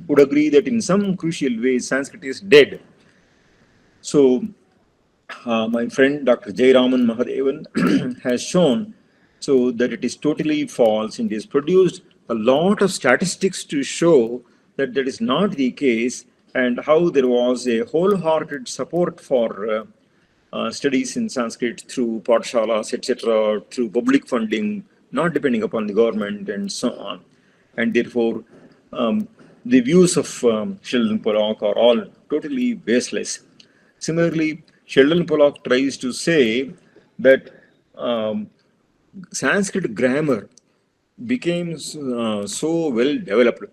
would agree that in some crucial ways, Sanskrit is dead. So, my friend Dr. Jayaraman Mahadevan has shown so that it is totally false, and he has produced a lot of statistics to show that that is not the case, and how there was a wholehearted support for studies in Sanskrit through pathshalas, etc., through public funding, not depending upon the government, and so on. And therefore, the views of Sheldon Pollock are all totally baseless. Similarly, Sheldon Pollock tries to say that Sanskrit grammar became so well developed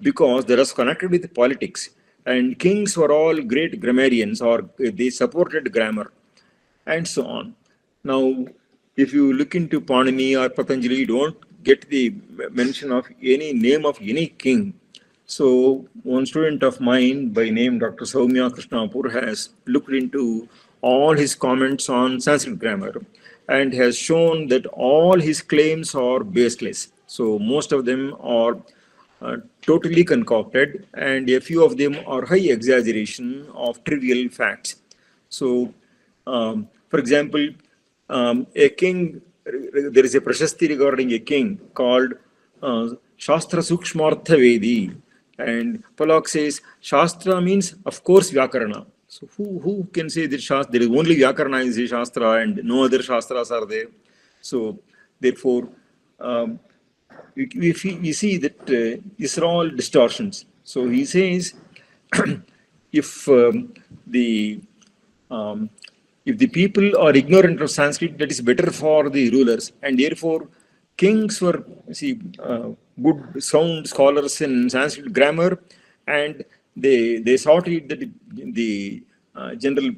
because there was connected with politics, and kings were all great grammarians, or they supported grammar, and so on. Now, if you look into Panini or Patanjali, you don't get the mention of any name of any king. So one student of mine by name Dr. Soumya Krishnapur has looked into all his comments on Sanskrit grammar and has shown that all his claims are baseless. So most of them are totally concocted, and a few of them are high exaggeration of trivial facts. So, for example, a king, there is a prashasti regarding a king called Shastra Sukshmartha Vedi, and Pollock says Shastra means, of course, Vyakarana. So who can say that Shastra, there is only Vyakarana is a Shastra and no other Shastras are there? So therefore, we see that these are all distortions. So he says, if if the people are ignorant of Sanskrit, that is better for the rulers, and therefore kings were good, sound scholars in Sanskrit grammar, and they saw to it that the general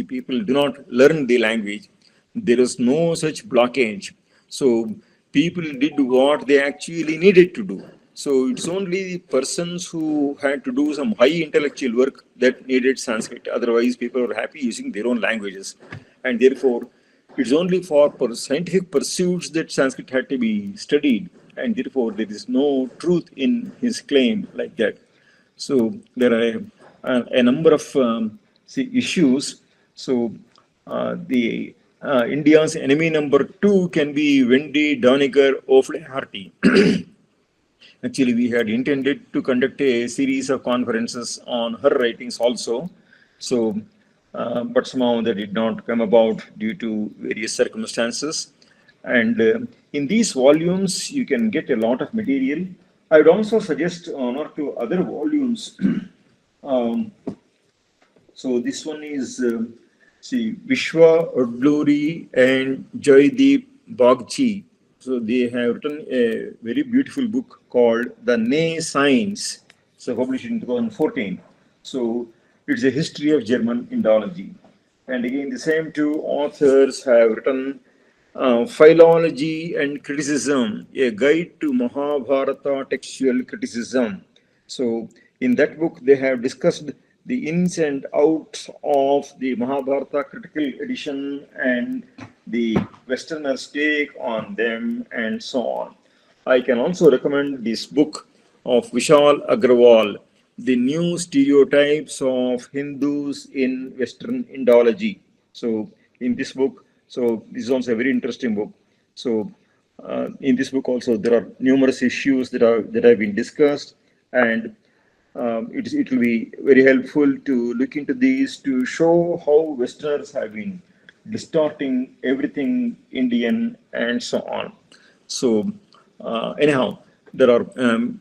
people do not learn the language. There is no such blockage. So people did what they actually needed to do. So it's only the persons who had to do some high intellectual work that needed Sanskrit. Otherwise, people were happy using their own languages. And therefore, it's only for scientific pursuits that Sanskrit had to be studied. And therefore, there is no truth in his claim like that. So there are a number of issues. So the India's enemy number 2 can be Wendy Doniger O'Flaherty. Actually, we had intended to conduct a series of conferences on her writings also. So, but somehow that did not come about due to various circumstances. And in these volumes, you can get a lot of material. I would also suggest one or two other volumes. So this one is, Vishwa Odluri and Joydeep Bagchi. So they have written a very beautiful book called The Nay Signs. So published in 2014. So it's a history of German Indology. And again, the same two authors have written Philology and Criticism, a guide to Mahabharata textual criticism. So in that book, they have discussed the ins and outs of the Mahabharata critical edition and the Westerners' take on them, and so on. I can also recommend this book of Vishal Agrawal, The New Stereotypes of Hindus in Western Indology. So in this book, so this is also a very interesting book. So in this book also there are numerous issues that have been discussed. and it will be very helpful to look into these to show how Westerners have been distorting everything Indian and so on. So anyhow, there are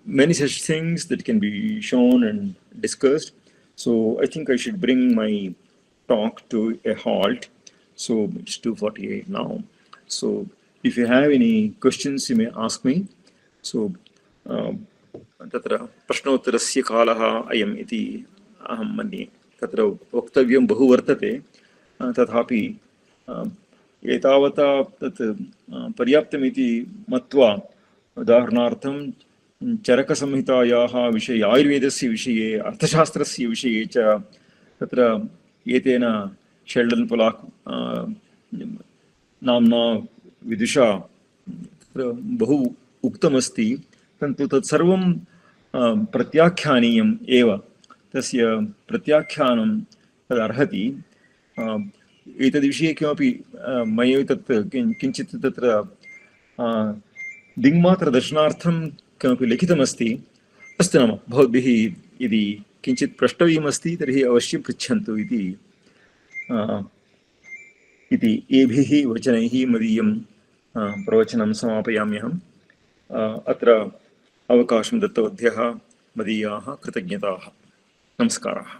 many such things that can be shown and discussed. So I think I should bring my talk to a halt. So it's 2:48 now. So if you have any questions, you may ask me. So तत्र प्रश्नोत्तरस्य कालः अयम् इति अहं मन्ये. तत्र वक्तव्यं बहु वर्तते, तथापि एतावता तत् पर्याप्तमिति मत्वा, उदाहरणार्थं चरकसंहितायाः विषये, आयुर्वेदस्य विषये, अर्थशास्त्रस्य विषये च तत्र एतेन शेल्डन् पोलाक् नाम्ना विदुषा बहु उक्तमस्ति, परन्तु तत्सर्वं प्रत्याख्यानीयम् एव. तस्य प्रत्याख्यानं तदर्हति. एतद्विषये किमपि मया तत् किञ्चित् तत्र दिङ्मात्रदर्शनार्थं किमपि लिखितमस्ति. अस्तु, नाम भवद्भिः यदि किञ्चित् प्रष्टव्यमस्ति तर्हि अवश्यं पृच्छन्तु इति एभिः वचनैः मदीयं प्रवचनं समापयाम्यहम्. अत्र अवकाशं दत्तवद्भ्यः मदीयाः कृतज्ञताः. नमस्काराः.